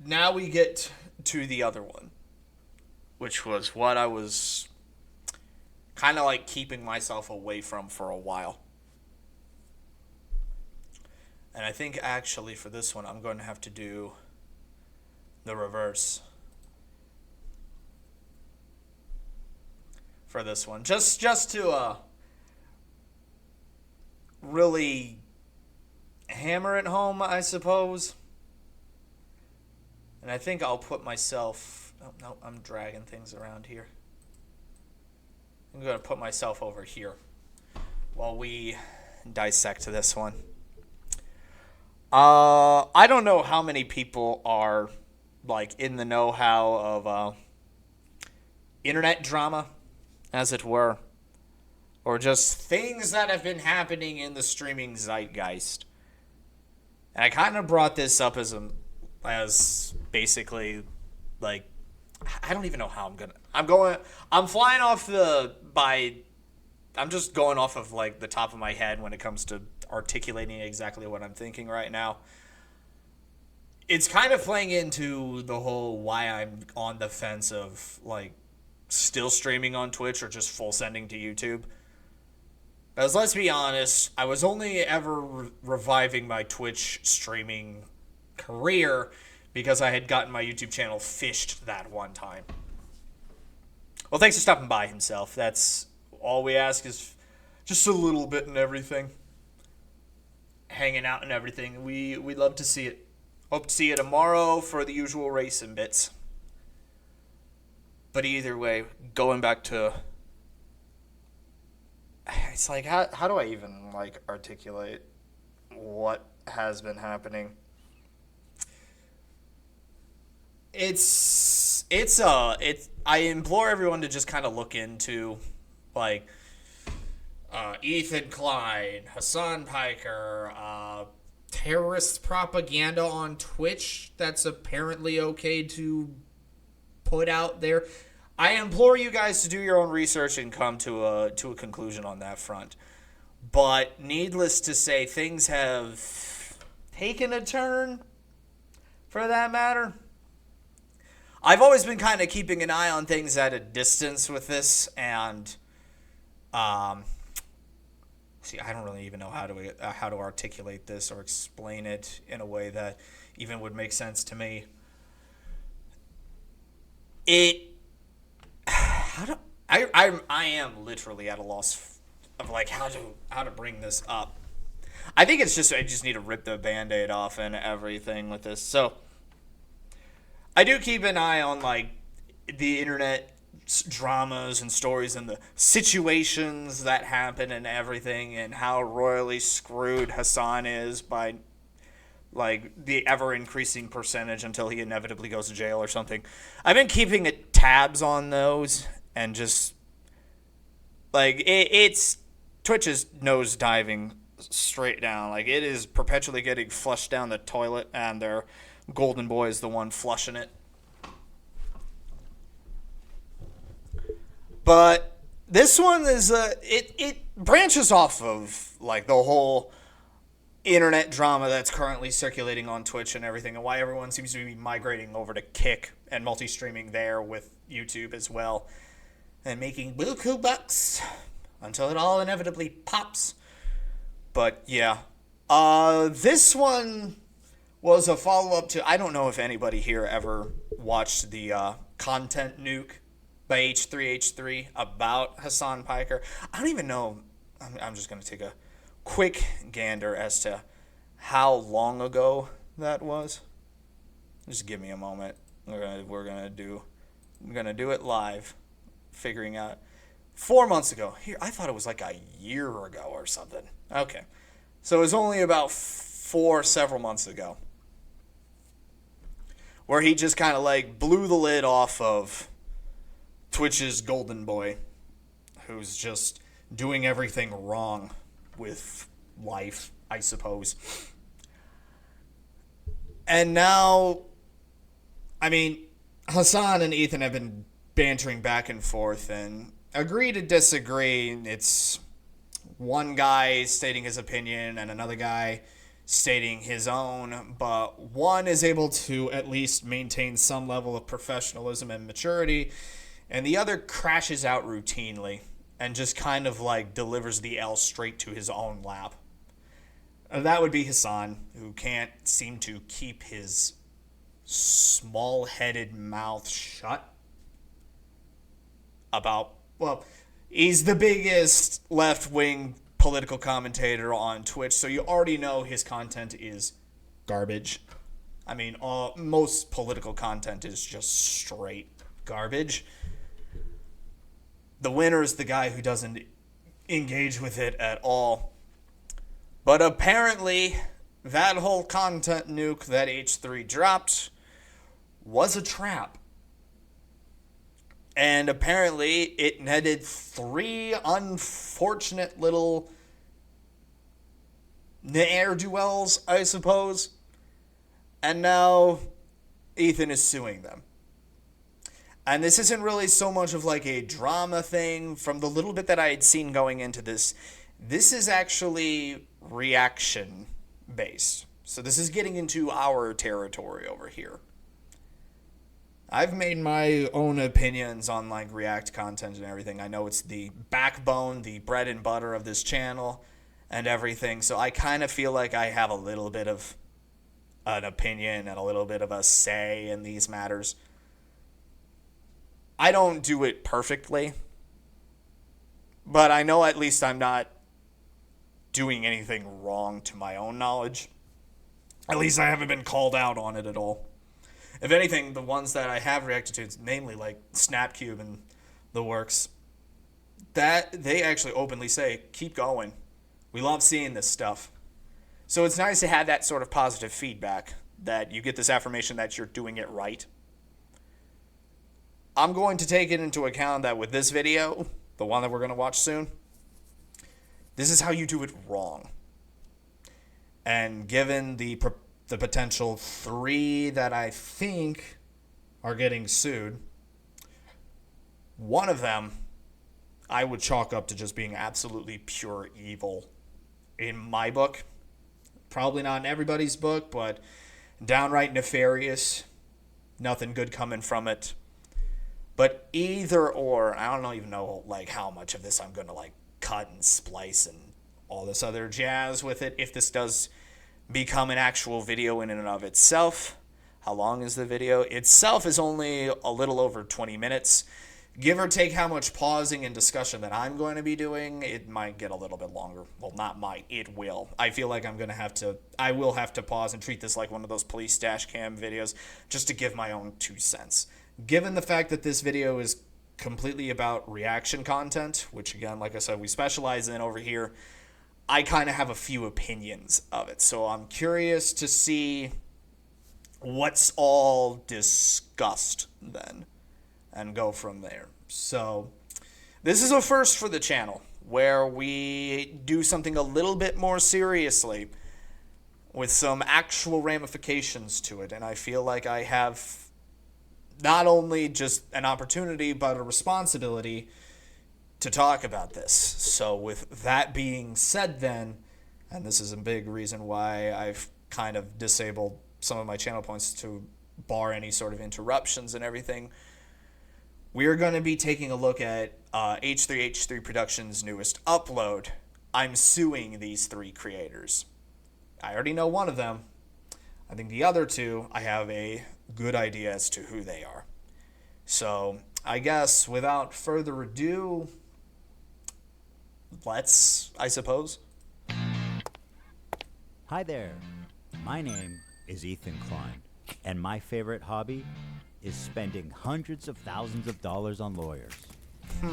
Now we get to the other one, which was what I was kind of like keeping myself away from for a while. And I think actually for this one, I'm going to have to do the reverse for this one. Just to really hammer it home, I suppose. And I think I'll put myself... Oh, no, I'm dragging things around here. I'm going to put myself over here while we dissect this one. I don't know how many people are like in the know-how of internet drama, as it were, or just things that have been happening in the streaming zeitgeist. And I kind of brought this up as basically like, I don't even know how I'm flying off I'm just going off of like the top of my head when it comes to articulating exactly what I'm thinking right now. It's kind of playing into the whole why I'm on the fence of like still streaming on Twitch or just full sending to YouTube. Because let's be honest, I was only ever reviving my Twitch streaming career because I had gotten my YouTube channel fished that one time. Well, thanks for stopping by himself. That's all we ask, is just a little bit and everything. Hanging out and everything. We love to see it. Hope to see you tomorrow for the usual racing bits. But either way, going back to... It's like, how do I even like articulate what has been happening? I implore everyone to just kind of look into like Ethan Klein, Hassan Piker, terrorist propaganda on Twitch that's apparently okay to put out there. I implore you guys to do your own research and come to a conclusion on that front. But needless to say, things have taken a turn for that matter. I've always been kind of keeping an eye on things at a distance with this, and I don't really even know how to articulate this or explain it in a way that even would make sense to me. I am literally at a loss of like how to bring this up. I think it's just I just need to rip the Band-Aid off and everything with this. So I do keep an eye on like the internet dramas and stories and the situations that happen and everything, and how royally screwed Hassan is by like the ever increasing percentage until he inevitably goes to jail or something. I've been keeping tabs on those, and just like it's Twitch is nose diving straight down. Like it is perpetually getting flushed down the toilet, and their golden boy is the one flushing it. But this one is it branches off of like the whole internet drama that's currently circulating on Twitch and everything, and why everyone seems to be migrating over to Kick and multi-streaming there with YouTube as well, and making buku bucks until it all inevitably pops. But yeah, this one was a follow-up to, I don't know if anybody here ever watched the Content Nuke by h3h3 about Hassan Piker. I don't even know, I'm just going to take a quick gander as to how long ago that was. Just give me a moment. We're gonna do it live, figuring out 4 months ago. Here, I thought it was like a year ago or something. Okay, so it was only about several months ago, where he just kind of like blew the lid off of Twitch's golden boy, who's just doing everything wrong with life, I suppose. And now, I mean, Hassan and Ethan have been bantering back and forth and agree to disagree. It's one guy stating his opinion and another guy stating his own, but one is able to at least maintain some level of professionalism and maturity, and the other crashes out routinely and just kind of like delivers the L straight to his own lap. That would be Hassan, who can't seem to keep his small-headed mouth shut about, well, he's the biggest left-wing political commentator on Twitch, so you already know his content is garbage. I mean, most political content is just straight garbage. The winner is the guy who doesn't engage with it at all. But apparently, that whole content nuke that H3 dropped was a trap. And apparently, it netted 3 unfortunate little ne'er-do-wells, I suppose. And now, Ethan is suing them. And this isn't really so much of like a drama thing. From the little bit that I had seen going into this, this is actually reaction-based. So this is getting into our territory over here. I've made my own opinions on like React content and everything. I know it's the backbone, the bread and butter of this channel and everything. So I kind of feel like I have a little bit of an opinion and a little bit of a say in these matters. I don't do it perfectly, but I know at least I'm not doing anything wrong to my own knowledge. At least I haven't been called out on it at all. If anything, the ones that I have reacted to, namely like Snapcube and the works, that they actually openly say, keep going. We love seeing this stuff. So it's nice to have that sort of positive feedback, that you get this affirmation that you're doing it right. I'm going to take it into account that with this video, the one that we're going to watch soon, this is how you do it wrong. And given the potential 3 that I think are getting sued, one of them I would chalk up to just being absolutely pure evil in my book. Probably not in everybody's book, but downright nefarious. Nothing good coming from it. But either or, I don't even know like how much of this I'm going to like cut and splice and all this other jazz with it. If this does become an actual video in and of itself. How long is the video? Itself is only a little over 20 minutes. Give or take how much pausing and discussion that I'm going to be doing, it might get a little bit longer. Well, not might, it will. I feel like I will have to pause and treat this like one of those police dash cam videos just to give my own 2 cents. Given the fact that this video is completely about reaction content, which again, like I said, we specialize in over here, I kind of have a few opinions of it. So I'm curious to see what's all discussed then and go from there. So this is a first for the channel where we do something a little bit more seriously with some actual ramifications to it. And I feel like I have not only just an opportunity, but a responsibility to talk about this. So with that being said then, and this is a big reason why I've kind of disabled some of my channel points to bar any sort of interruptions and everything, we're going to be taking a look at h3h3Productions' newest upload. I'm suing these 3 creators. I already know one of them. I think the other 2, I have a good idea as to who they are. So I guess without further ado, let's, I suppose. Hi there, my name is Ethan Klein, and my favorite hobby is spending hundreds of thousands of dollars on lawyers.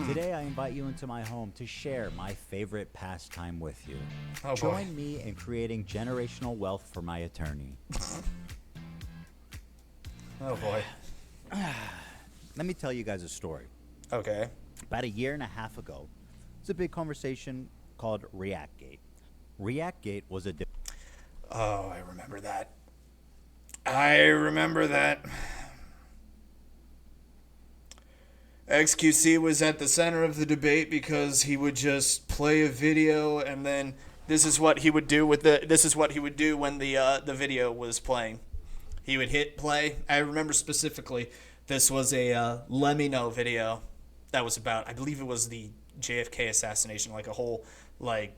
Today I invite you into my home to share my favorite pastime with you. Oh, Join me in creating generational wealth for my attorney. Oh boy. Let me tell you guys a story. Okay. About a year and a half ago, it's a big conversation called ReactGate. ReactGate was a... Oh, I remember that. I remember that. XQC was at the center of the debate because he would just play a video, and then this is what he would do when the video was playing. He would hit play. I remember specifically this was a Let Me Know video that was about, I believe it was the JFK assassination, like a whole like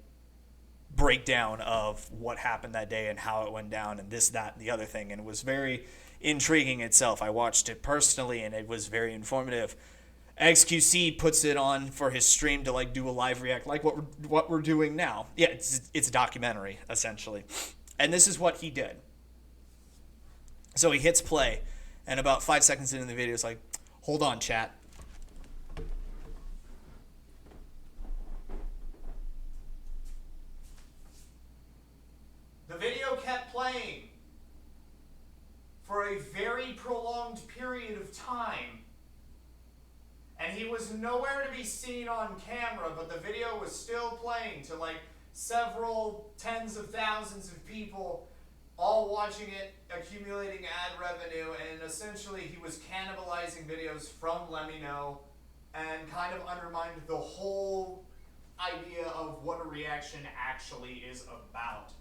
breakdown of what happened that day and how it went down and this, that, and the other thing. And it was very intriguing itself. I watched it personally and it was very informative. XQC puts it on for his stream to like do a live react, like what we're doing now. Yeah, it's a documentary essentially, and this is what he did. So he hits play, and about 5 seconds into the video, it's like, "Hold on, chat." The video kept playing for a very prolonged period of time. And he was nowhere to be seen on camera, but the video was still playing to like several tens of thousands of people all watching it, accumulating ad revenue, and essentially he was cannibalizing videos from Let Me Know and kind of undermined the whole idea of what a reaction actually is about.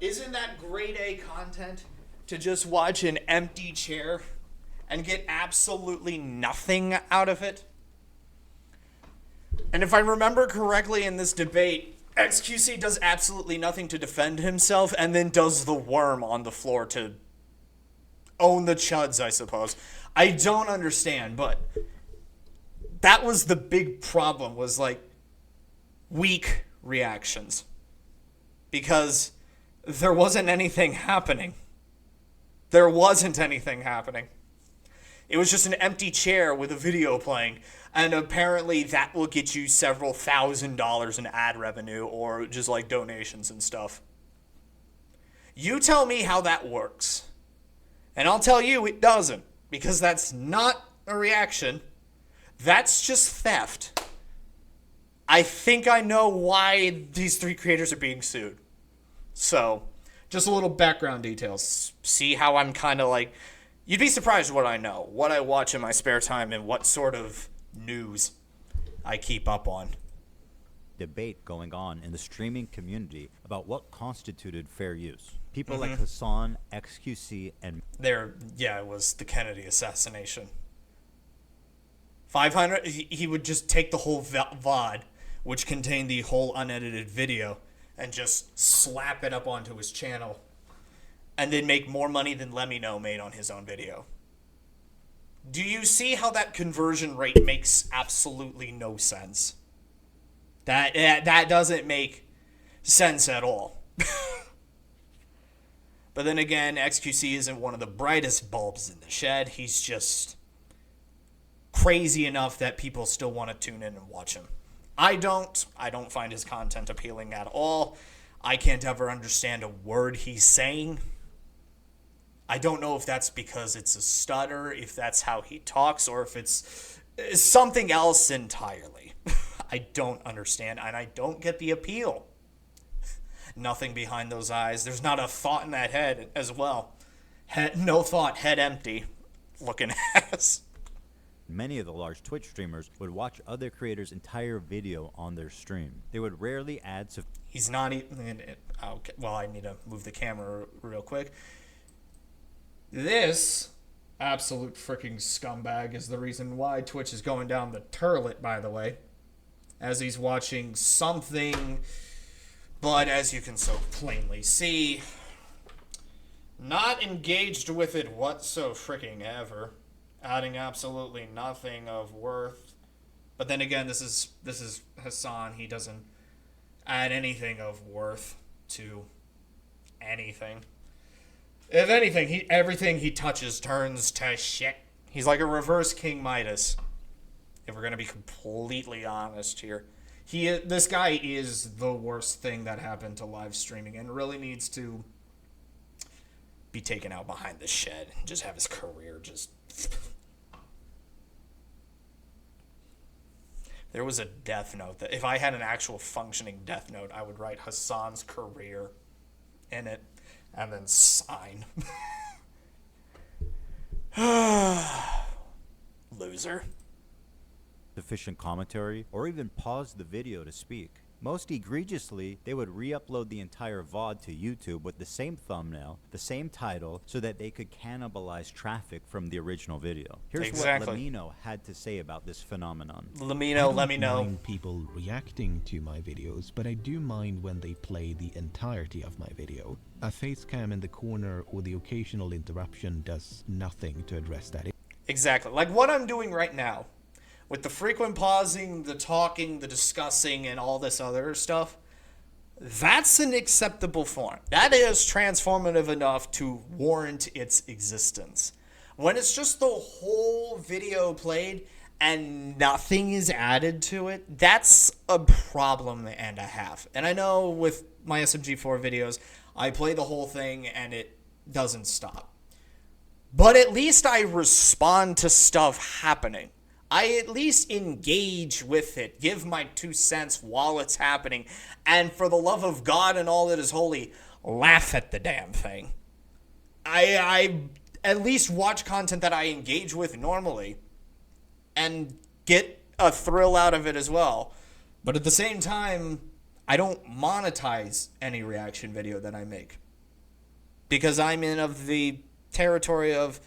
Isn't that grade A content to just watch an empty chair and get absolutely nothing out of it? And if I remember correctly in this debate, XQC does absolutely nothing to defend himself and then does the worm on the floor to own the chuds, I suppose. I don't understand, but that was the big problem, was like weak reactions. Because there wasn't anything happening. There wasn't anything happening. It was just an empty chair with a video playing, and apparently that will get you several $1,000s in ad revenue or just like donations and stuff. You tell me how that works. And I'll tell you it doesn't, because that's not a reaction. That's just theft. I think I know why these three creators are being sued. So, just a little background details. See how I'm kind of like... You'd be surprised what I know, what I watch in my spare time, and what sort of news I keep up on. Debate going on in the streaming community about what constituted fair use. People like Hassan, XQC, and... it was the Kennedy assassination. 500, he would just take the whole VOD, which contained the whole unedited video, and just slap it up onto his channel. And then make more money than Let Me Know made on his own video. Do you see how that conversion rate makes absolutely no sense? That doesn't make sense at all. But then again, XQC isn't one of the brightest bulbs in the shed. He's just crazy enough that people still want to tune in and watch him. I don't find his content appealing at all. I can't ever understand a word he's saying. I don't know if that's because it's a stutter, if that's how he talks, or if it's something else entirely. I don't understand, and I don't get the appeal. Nothing behind those eyes. There's not a thought in that head as well. No thought, head empty, looking ass. Many of the large Twitch streamers would watch other creators' entire video on their stream. They would rarely add... He's not even... Okay, well, I need to move the camera real quick. This absolute freaking scumbag is the reason why Twitch is going down the turlet, by the way. As he's watching something, but as you can so plainly see, not engaged with it whatso freaking ever. Adding absolutely nothing of worth. But then again, this is Hassan. He doesn't add anything of worth to anything. If anything, everything he touches turns to shit. He's like a reverse King Midas. If we're gonna be completely honest here, this guy is the worst thing that happened to live streaming, and really needs to be taken out behind the shed and just have his career just. There was a death note that if I had an actual functioning death note, I would write Hassan's career in it. And then sign. Loser. Sufficient commentary, or even pause the video to speak. Most egregiously, they would re-upload the entire VOD to YouTube with the same thumbnail, the same title, so that they could cannibalize traffic from the original video. Here's Exactly. what Lamino had to say about this phenomenon. Lamino, let me know. I don't mind people reacting to my videos, but I do mind when they play the entirety of my video. A face cam in the corner or the occasional interruption does nothing to address that. Exactly. Like what I'm doing right now. With the frequent pausing, the talking, the discussing, and all this other stuff, that's an acceptable form. That is transformative enough to warrant its existence. When it's just the whole video played and nothing is added to it, that's a problem and a half. And I know with my SMG4 videos, I play the whole thing and it doesn't stop. But at least I respond to stuff happening. I at least engage with it, give my 2 cents while it's happening, and for the love of God and all that is holy, laugh at the damn thing. I at least watch content that I engage with normally and get a thrill out of it as well. But at the same time, I don't monetize any reaction video that I make. Because I'm in of the territory of,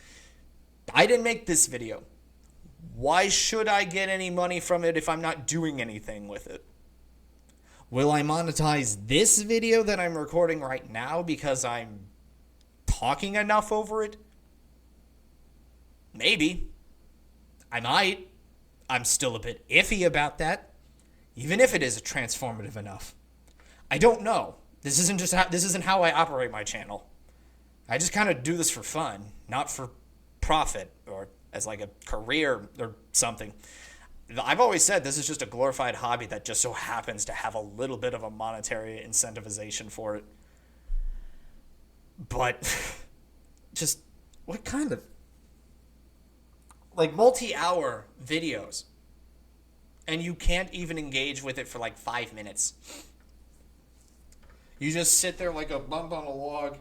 I didn't make this video. Why should I get any money from it if I'm not doing anything with it? Will I monetize this video that I'm recording right now because I'm talking enough over it? Maybe. I might. I'm still a bit iffy about that, even if it is transformative enough. I don't know. This isn't how I operate my channel. I just kind of do this for fun, not for profit or as like a career or something. I've always said this is just a glorified hobby that just so happens to have a little bit of a monetary incentivization for it. But just what kind of like multi-hour videos and you can't even engage with it for like 5 minutes. You just sit there like a bump on a log,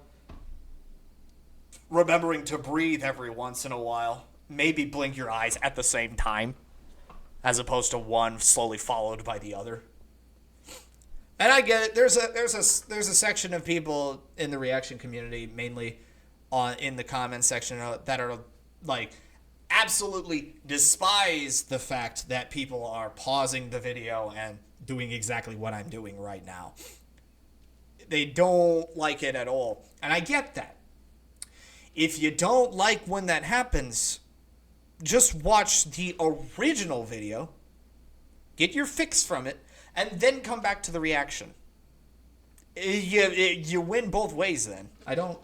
remembering to breathe every once in a while. Maybe blink your eyes at the same time, as opposed to one slowly followed by the other. And I get it. There's a section of people in the reaction community, mainly in the comments section, that are like absolutely despise the fact that people are pausing the video and doing exactly what I'm doing right now. They don't like it at all, and I get that. If you don't like when that happens, just watch the original video, get your fix from it, and then come back to the reaction. You win both ways then. I don't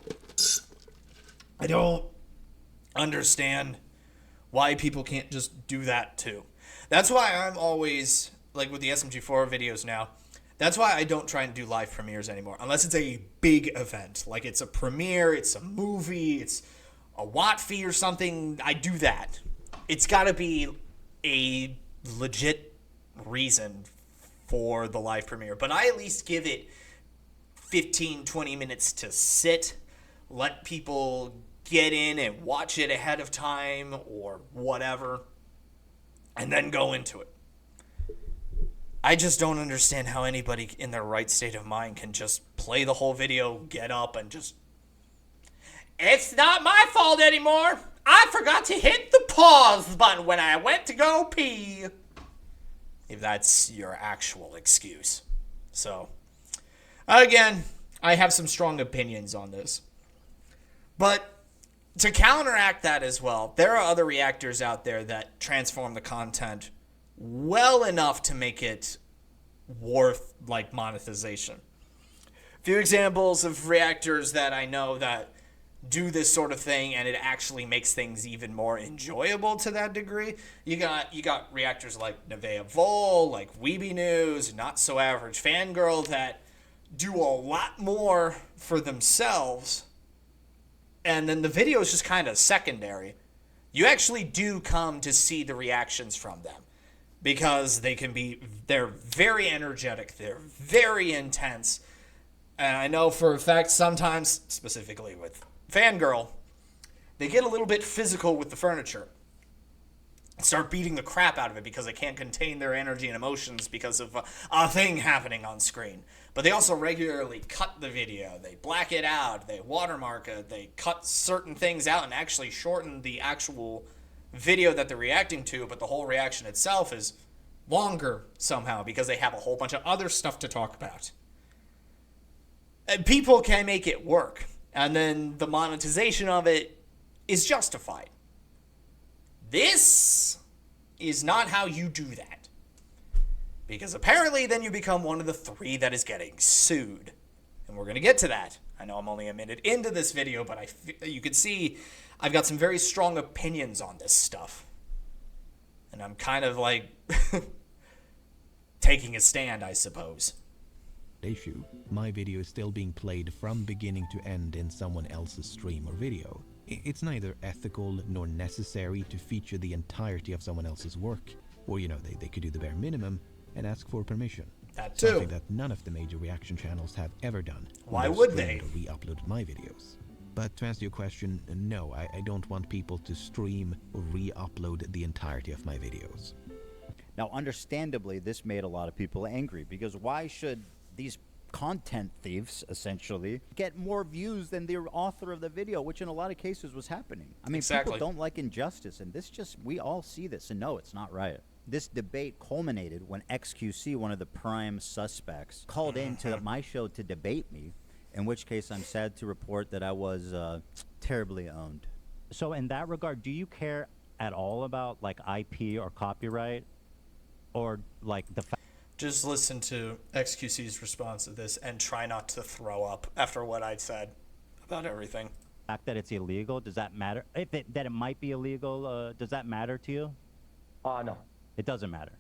understand why people can't just do that too. That's why I'm always, like with the SMG4 videos now, that's why I don't try and do live premieres anymore, unless it's a big event. Like it's a premiere, it's a movie, it's a watt fee or something. I do that. It's got to be a legit reason for the live premiere. But I at least give it 15, 20 minutes to sit, let people get in and watch it ahead of time or whatever, and then go into it. I just don't understand how anybody in their right state of mind can just play the whole video, get up, and just... It's not my fault anymore. I forgot to hit the pause button when I went to go pee. If that's your actual excuse. So, again, I have some strong opinions on this. But to counteract that as well, there are other reactors out there that transform the content well enough to make it worth like monetization. A few examples of reactors that I know that do this sort of thing and it actually makes things even more enjoyable to that degree. You got reactors like Nevea Vol, like Weeby News, Not So Average Fangirl that do a lot more for themselves, and then the video is just kind of secondary. You actually do come to see the reactions from them because they're very energetic, they're very intense, and I know for a fact sometimes, specifically with Fangirl, they get a little bit physical with the furniture. start beating the crap out of it because they can't contain their energy and emotions because of a thing happening on screen. But they also regularly cut the video. They black it out. They watermark it. They cut certain things out and actually shorten the actual video that they're reacting to, but the whole reaction itself is longer somehow because they have a whole bunch of other stuff to talk about. And people can make it work, and then the monetization of it is justified. This is not how you do that. Because apparently then you become one of the 3 that is getting sued. And we're going to get to that. I know I'm only a minute into this video, but you can see I've got some very strong opinions on this stuff. And I'm kind of like taking a stand, I suppose. Issue. My video is still being played from beginning to end in someone else's stream or video. It's neither ethical nor necessary to feature the entirety of someone else's work. Or, you know, they could do the bare minimum and ask for permission. That too. Something that none of the major reaction channels have ever done. Why would they? Re-uploaded my videos. But to answer your question, no, I don't want people to stream or re-upload the entirety of my videos. Now, understandably, this made a lot of people angry, because why should these content thieves, essentially, get more views than the author of the video, which in a lot of cases was happening? I mean, exactly. People don't like injustice, and we all see this, and no, it's not right. This debate culminated when XQC, one of the prime suspects, called into my show to debate me, in which case I'm sad to report that I was terribly owned. So in that regard, do you care at all about like IP or copyright, or like the fact? Just listen to XQC's response to this and try not to throw up after what I said about everything. Fact that it's illegal, does that matter? That it might be illegal, does that matter to you? No. It doesn't matter.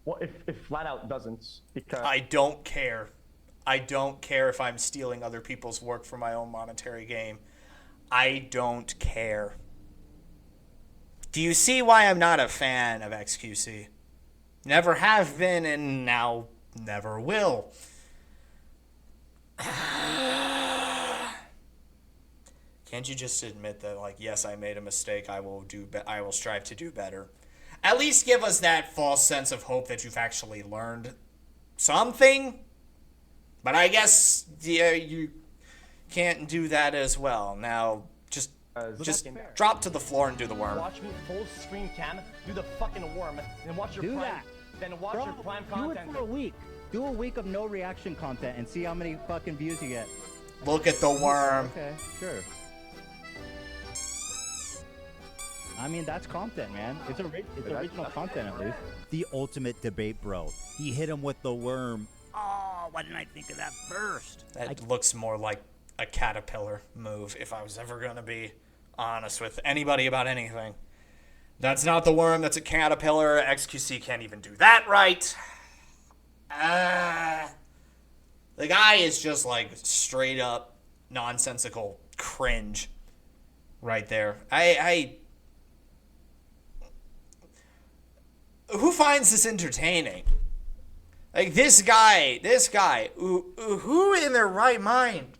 Well, if flat out doesn't, because I don't care. I don't care if I'm stealing other people's work for my own monetary gain. I don't care. Do you see why I'm not a fan of XQC? Never have been, and now never will. Can't you just admit that, like, yes, I made a mistake. I will strive to do better. At least give us that false sense of hope that you've actually learned something. But I guess you can't do that as well. Now, just drop to the floor and do the worm. watch me full screen cam, do the fucking worm, then watch your Do prime, that. then watch Bro, your prime do it content. for a week. Do a week of no reaction content and see how many fucking views you get. Look at the worm. Okay, sure. I mean, that's content, man. It's original content, at least. The ultimate debate, bro. He hit him with the worm. Oh, why didn't I think of that first? That looks more like a caterpillar move, if I was ever going to be honest with anybody about anything. That's not the worm, that's a caterpillar. XQC can't even do that right. The guy is just like straight up nonsensical cringe right there. Who finds this entertaining? Like, this guy, who in their right mind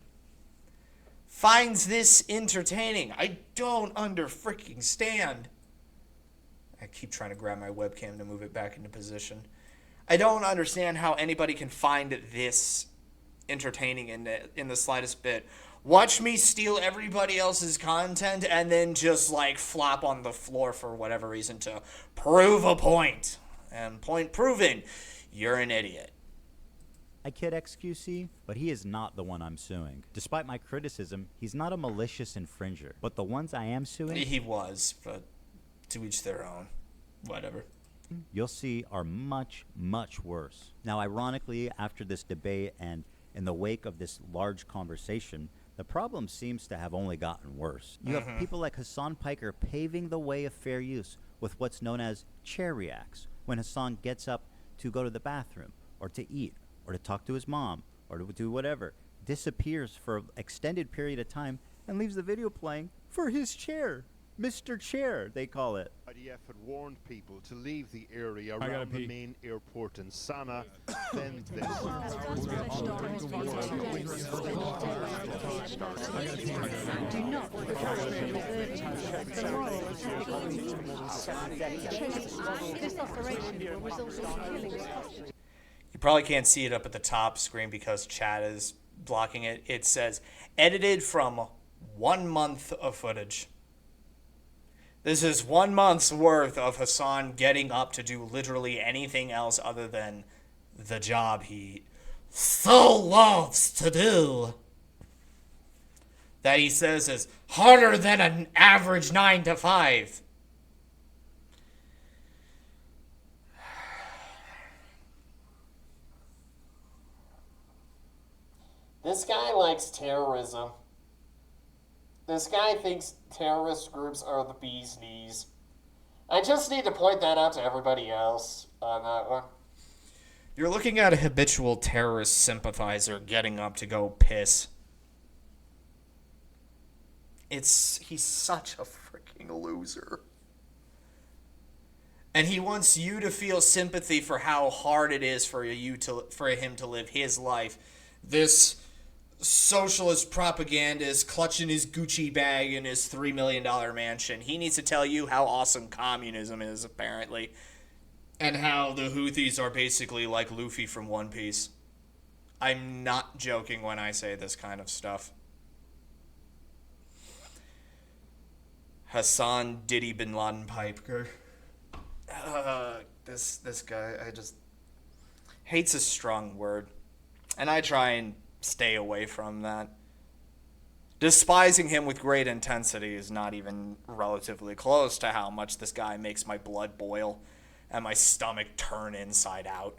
finds this entertaining? I don't under-freaking stand. I keep trying to grab my webcam to move it back into position. I don't understand how anybody can find this entertaining in the slightest bit. Watch me steal everybody else's content and then just, like, flop on the floor for whatever reason to prove a point. And point proven, you're an idiot. I kid XQC, but he is not the one I'm suing. Despite my criticism, he's not a malicious infringer. But the ones I am suing, He was, but to each their own. Whatever. you'll see are much, much worse. Now, ironically, after this debate and in the wake of this large conversation, the problem seems to have only gotten worse. You have people like Hassan Piker paving the way of fair use with what's known as chair reacts, when Hassan gets up to go to the bathroom, or to eat, or to talk to his mom, or to do whatever, disappears for an extended period of time, and leaves the video playing for his chair. Mr. Chair, they call it. IDF had warned people to leave the area around the main airport in Sana. Then this. You probably can't see it up at the top screen because chat is blocking it. It says, edited from 1 month of footage. This is 1 month's worth of Hassan getting up to do literally anything else other than the job he so loves to do. That he says is harder than an average 9 to 5. This guy likes terrorism. This guy thinks terrorist groups are the bee's knees. I just need to point that out to everybody else on that one. You're looking at a habitual terrorist sympathizer getting up to go piss. He's such a freaking loser. And he wants you to feel sympathy for how hard it is for him to live his life. This socialist propagandist clutching his Gucci bag in his $3 million mansion. He needs to tell you how awesome communism is, apparently. And how the Houthis are basically like Luffy from One Piece. I'm not joking when I say this kind of stuff. Hassan Diddy Bin Laden Piper. This guy, I just... hate's a strong word. And I try and stay away from that. Despising him with great intensity is not even relatively close to how much this guy makes my blood boil and my stomach turn inside out.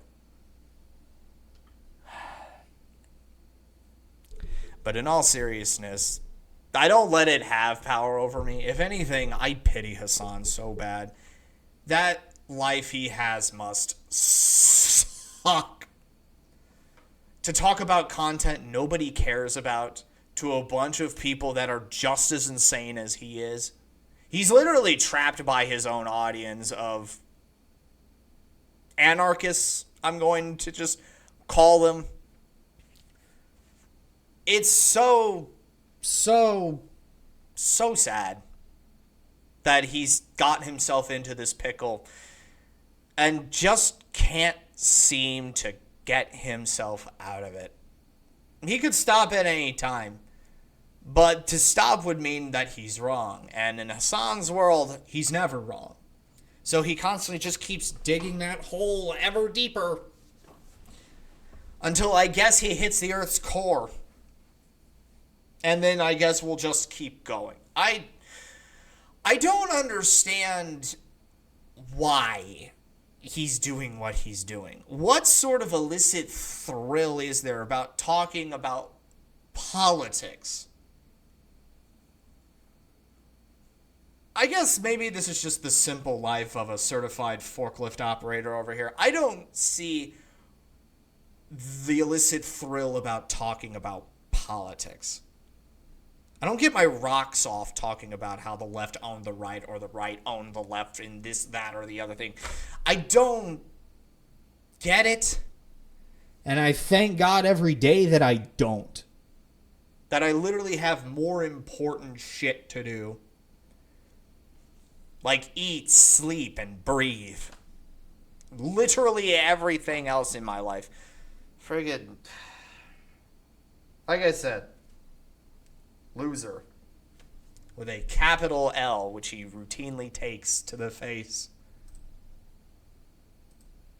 But in all seriousness, I don't let it have power over me. If anything, I pity Hassan so bad. That life he has must suck. To talk about content nobody cares about to a bunch of people that are just as insane as he is. He's literally trapped by his own audience of anarchists, I'm going to just call them. It's so sad that he's got himself into this pickle and just can't seem to get himself out of it. He could stop at any time, but to stop would mean that he's wrong, and in Hassan's world, he's never wrong. So he constantly just keeps digging that hole ever deeper until I guess he hits the Earth's core. And then I guess we'll just keep going. I don't understand why he's doing what he's doing. What sort of illicit thrill is there about talking about politics? I guess maybe this is just the simple life of a certified forklift operator over here. I don't see the illicit thrill about talking about politics. I don't get my rocks off talking about how the left owned the right or the right owned the left in this, that, or the other thing. I don't get it. And I thank God every day that I don't. That I literally have more important shit to do. Like eat, sleep, and breathe. Literally everything else in my life. Friggin'. Like I said. Loser. With a capital L, which he routinely takes to the face.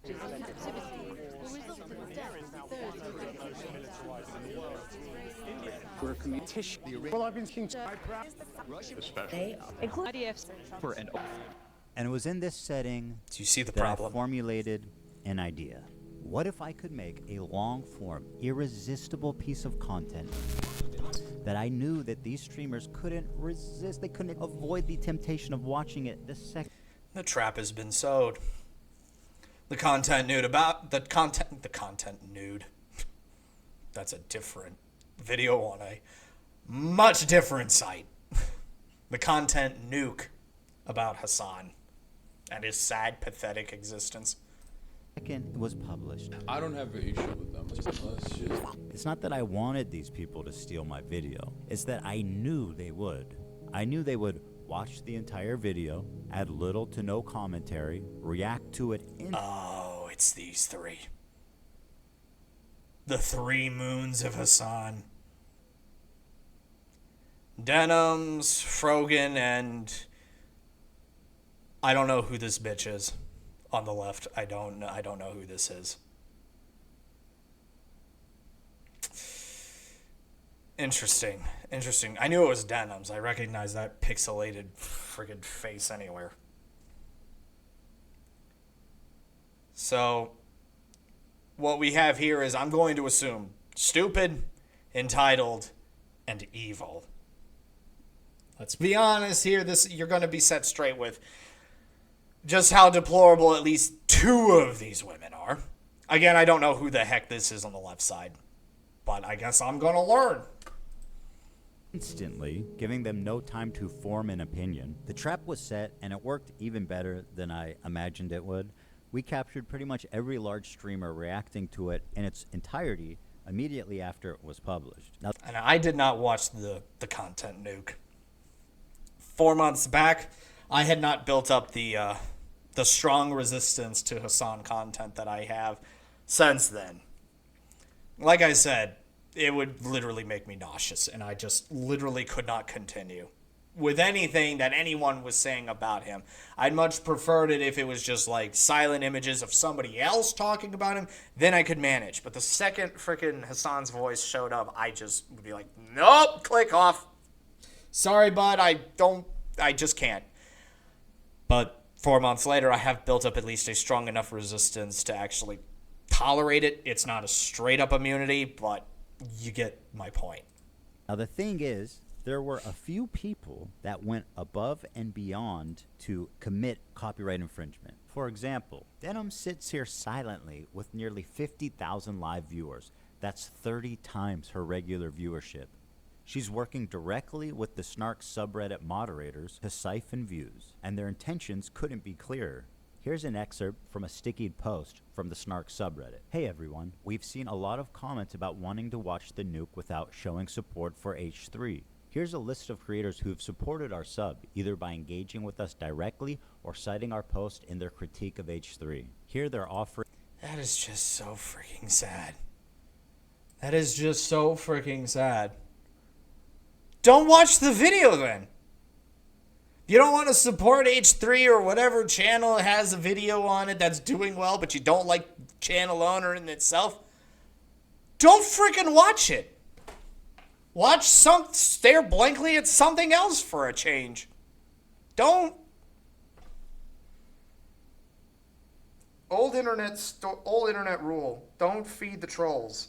And it was in this setting Do you see the that problem? I formulated an idea. What if I could make a long-form, irresistible piece of content that I knew that these streamers couldn't resist? They couldn't avoid the temptation of watching it the second. The trap has been sowed. The content nude. That's a different video on a much different site. The content nuke about Hassan and his sad, pathetic existence. Second, it was published. I don't have an issue with them. It's not that I wanted these people to steal my video. It's that I knew they would. I knew they would watch the entire video, add little to no commentary, react to it Oh, it's these three. The three moons of Hassan. Denims, Frogan, and I don't know who this bitch is on the left. I don't know who this is. Interesting. I knew it was Denims. I recognize that pixelated friggin' face anywhere. So, what we have here is, I'm going to assume, stupid, entitled, and evil. Let's be honest here, you're going to be set straight with just how deplorable at least two of these women are. Again, I don't know who the heck this is on the left side, but I guess I'm going to learn. instantly, giving them no time to form an opinion. The trap was set, and it worked even better than I imagined it would. We captured pretty much every large streamer reacting to it in its entirety immediately after it was published. Now, And I did not watch the content nuke. 4 months back, I had not built up the strong resistance to Hassan content that I have since then. Like I said, it would literally make me nauseous, and I just literally could not continue with anything that anyone was saying about him. I'd much preferred it if it was just like silent images of somebody else talking about him, then I could manage. But the second frickin' Hassan's voice showed up, I just would be like, nope, click off. Sorry, bud, I just can't. But 4 months later, I have built up at least a strong enough resistance to actually tolerate it. It's not a straight up immunity, but you get my point. Now the thing is, there were a few people that went above and beyond to commit copyright infringement. For example, Denim sits here silently with nearly 50,000 live viewers. That's 30 times her regular viewership. She's working directly with the Snark subreddit moderators to siphon views, and their intentions couldn't be clearer. Here's an excerpt from a stickied post from the Snark subreddit. Hey everyone, we've seen a lot of comments about wanting to watch the nuke without showing support for H3. Here's a list of creators who've supported our sub, either by engaging with us directly or citing our post in their critique of H3. Here they're offering... That is just so freaking sad. That is just so freaking sad. Don't watch the video then. If you don't want to support H3 or whatever channel has a video on it that's doing well, but you don't like channel owner in itself, don't freaking watch it. Stare blankly at something else for a change. Don't. Old internet rule. Don't feed the trolls.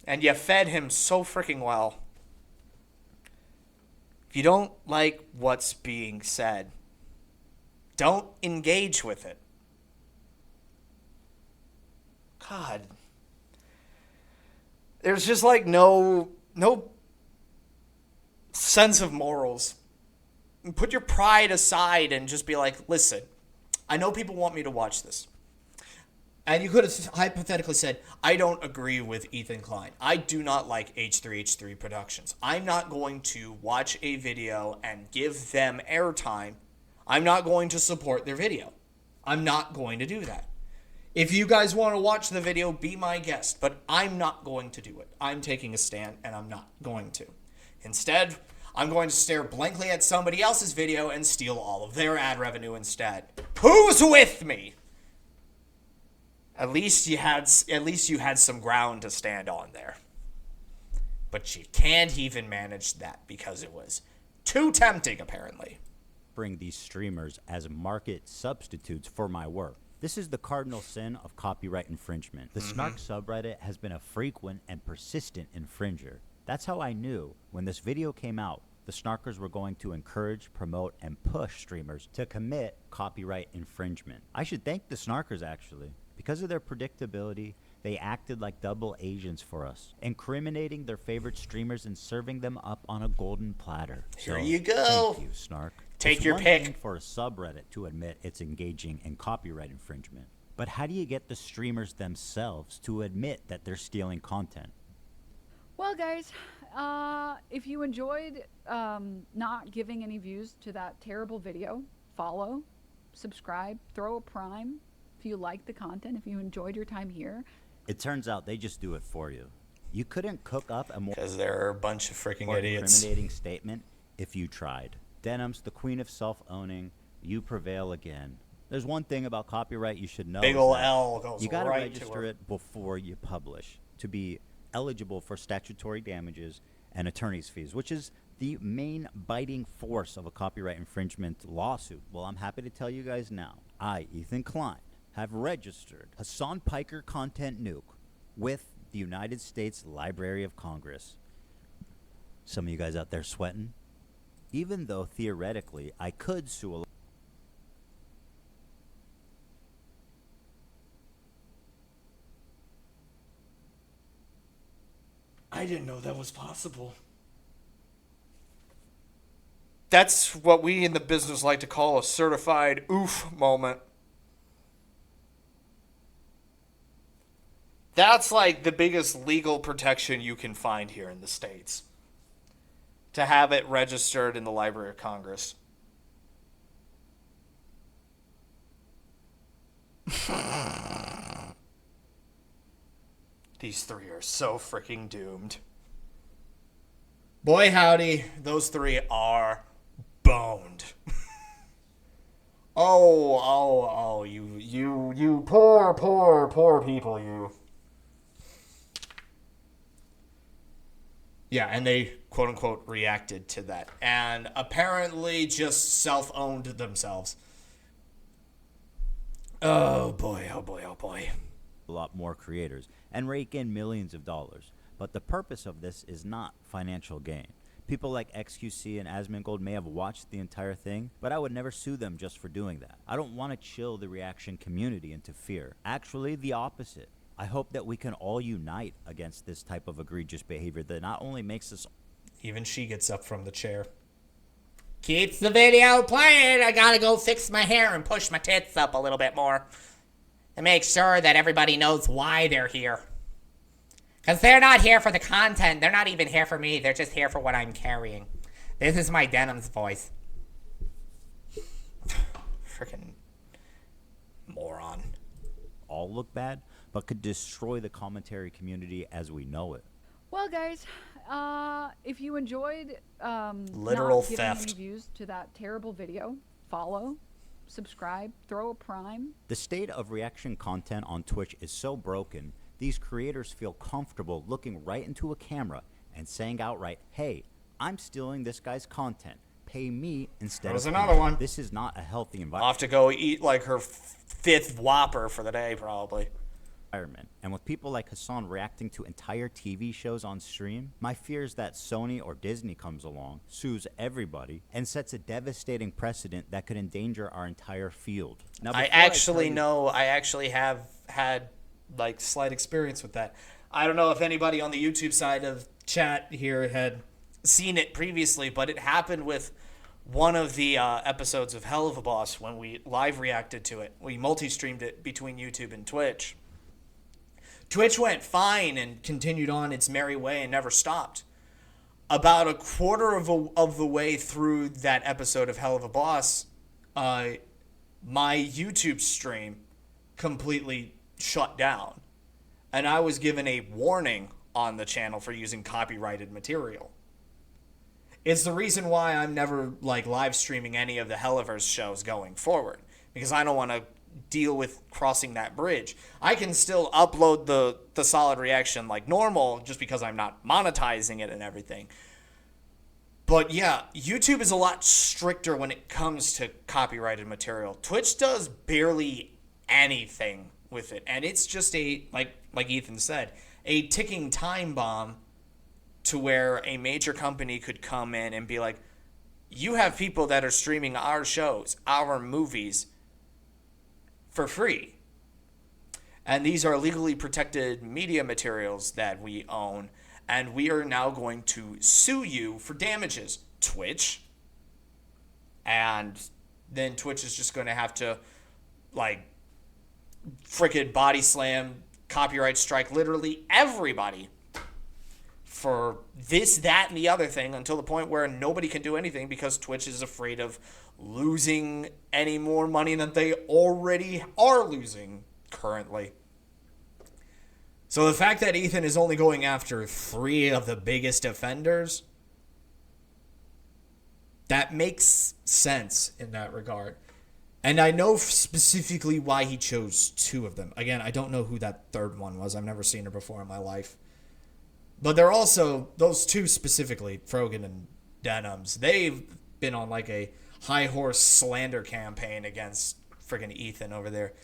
And you fed him so freaking well. If you don't like what's being said, don't engage with it. God. There's just like no sense of morals. Put your pride aside and just be like, listen, I know people want me to watch this. And you could have hypothetically said, I don't agree with Ethan Klein. I do not like h3h3Productions. I'm not going to watch a video and give them airtime. I'm not going to support their video. I'm not going to do that. If you guys want to watch the video, be my guest. But I'm not going to do it. I'm taking a stand, and I'm not going to. Instead, I'm going to stare blankly at somebody else's video and steal all of their ad revenue instead. Who's with me? At least you had some ground to stand on there. But you can't even manage that because it was too tempting, apparently. Bring these streamers as market substitutes for my work. This is the cardinal sin of copyright infringement. The Snark subreddit has been a frequent and persistent infringer. That's how I knew when this video came out, the Snarkers were going to encourage, promote, and push streamers to commit copyright infringement. I should thank the Snarkers, actually. Because of their predictability, They acted like double agents for us, incriminating their favorite streamers and serving them up on a golden platter. Here So, you go. Thank you, Snark. Take It's your one pick. thing for a subreddit to admit it's engaging in copyright infringement, but how do you get the streamers themselves to admit that they're stealing content? Well, guys, if you enjoyed not giving any views to that terrible video, follow, subscribe, throw a prime. If you like the content, if you enjoyed your time here. It turns out they just do it for you. You couldn't cook up a more Because they're a bunch of freaking idiots. incriminating statement if you tried. Denim's the queen of self-owning. You prevail again. There's one thing about copyright you should know. Big ol' L goes you gotta right to register her. it before you publish to be eligible for statutory damages and attorney's fees, which is the main biting force of a copyright infringement lawsuit. Well, I'm happy to tell you guys now. I, Ethan Klein, have registered Hassan Piker Content Nuke with the United States Library of Congress. Some of you guys out there sweating? Even though theoretically I could sue a I didn't know that was possible. That's what we in the business like to call a certified oof moment. That's like the biggest legal protection you can find here in the States. To have it registered in the Library of Congress. These three are so freaking doomed. Boy howdy, those three are boned. oh, you poor people, you. Yeah, and they quote-unquote reacted to that. And apparently just self-owned themselves. Oh boy. a lot more creators and rake in millions of dollars. But the purpose of this is not financial gain. People like XQC and Asmongold may have watched the entire thing, but I would never sue them just for doing that. I don't want to chill the reaction community into fear. Actually, the opposite. I hope that we can all unite against this type of egregious behavior that not only makes us... Even she gets up from the chair. Keeps the video playing. I gotta go fix my hair and push my tits up a little bit more. And make sure that everybody knows why they're here. Because they're not here for the content. They're not even here for me. They're just here for what I'm carrying. This is my Denim's voice. Freaking moron. all look bad, but could destroy the commentary community as we know it. Well, guys, if you enjoyed Literal not giving theft. any views to that terrible video, follow, subscribe, throw a prime. The state of reaction content on Twitch is so broken, these creators feel comfortable looking right into a camera and saying outright, hey, I'm stealing this guy's content. Pay me instead There's of another him." one. This is not a healthy I'll environment. have to go eat like her fifth Whopper for the day, probably. And with people like Hassan reacting to entire TV shows on stream, my fear is that Sony or Disney comes along, sues everybody, and sets a devastating precedent that could endanger our entire field. Now, I before tell actually you- know, I actually have had like slight experience with that. I don't know if anybody on the YouTube side of chat here had seen it previously, but it happened with one of the episodes of Hell of a Boss when we live reacted to it. We multi-streamed it between YouTube and Twitch. Twitch went fine and continued on its merry way and never stopped. About a quarter of the way through that episode of Hell of a Boss, my YouTube stream completely shut down. And I was given a warning on the channel for using copyrighted material. It's the reason why I'm never like live streaming any of the Helliverse shows going forward, because I don't want to deal with crossing that bridge. I can still upload the solid reaction like normal just because I'm not monetizing it and everything. But yeah, YouTube is a lot stricter when it comes to copyrighted material. Twitch does barely anything with it, and it's just a like Ethan said, a ticking time bomb to where a major company could come in and be like, you have people that are streaming our shows, our movies for free. And these are legally protected media materials that we own. And we are now going to sue you for damages, Twitch. And then Twitch is just going to have to, like, freaking body slam, copyright strike literally everybody for this, that, and the other thing until the point where nobody can do anything because Twitch is afraid of losing any more money than they already are losing currently. So the fact that Ethan is only going after 3 of the biggest offenders, that makes sense in that regard. And I know specifically why he chose 2 of them. Again, I don't know who that third one was. I've never seen her before in my life. But they're also, those 2 specifically, Frogan and Denims, they've been on like a high horse slander campaign against friggin' Ethan over there.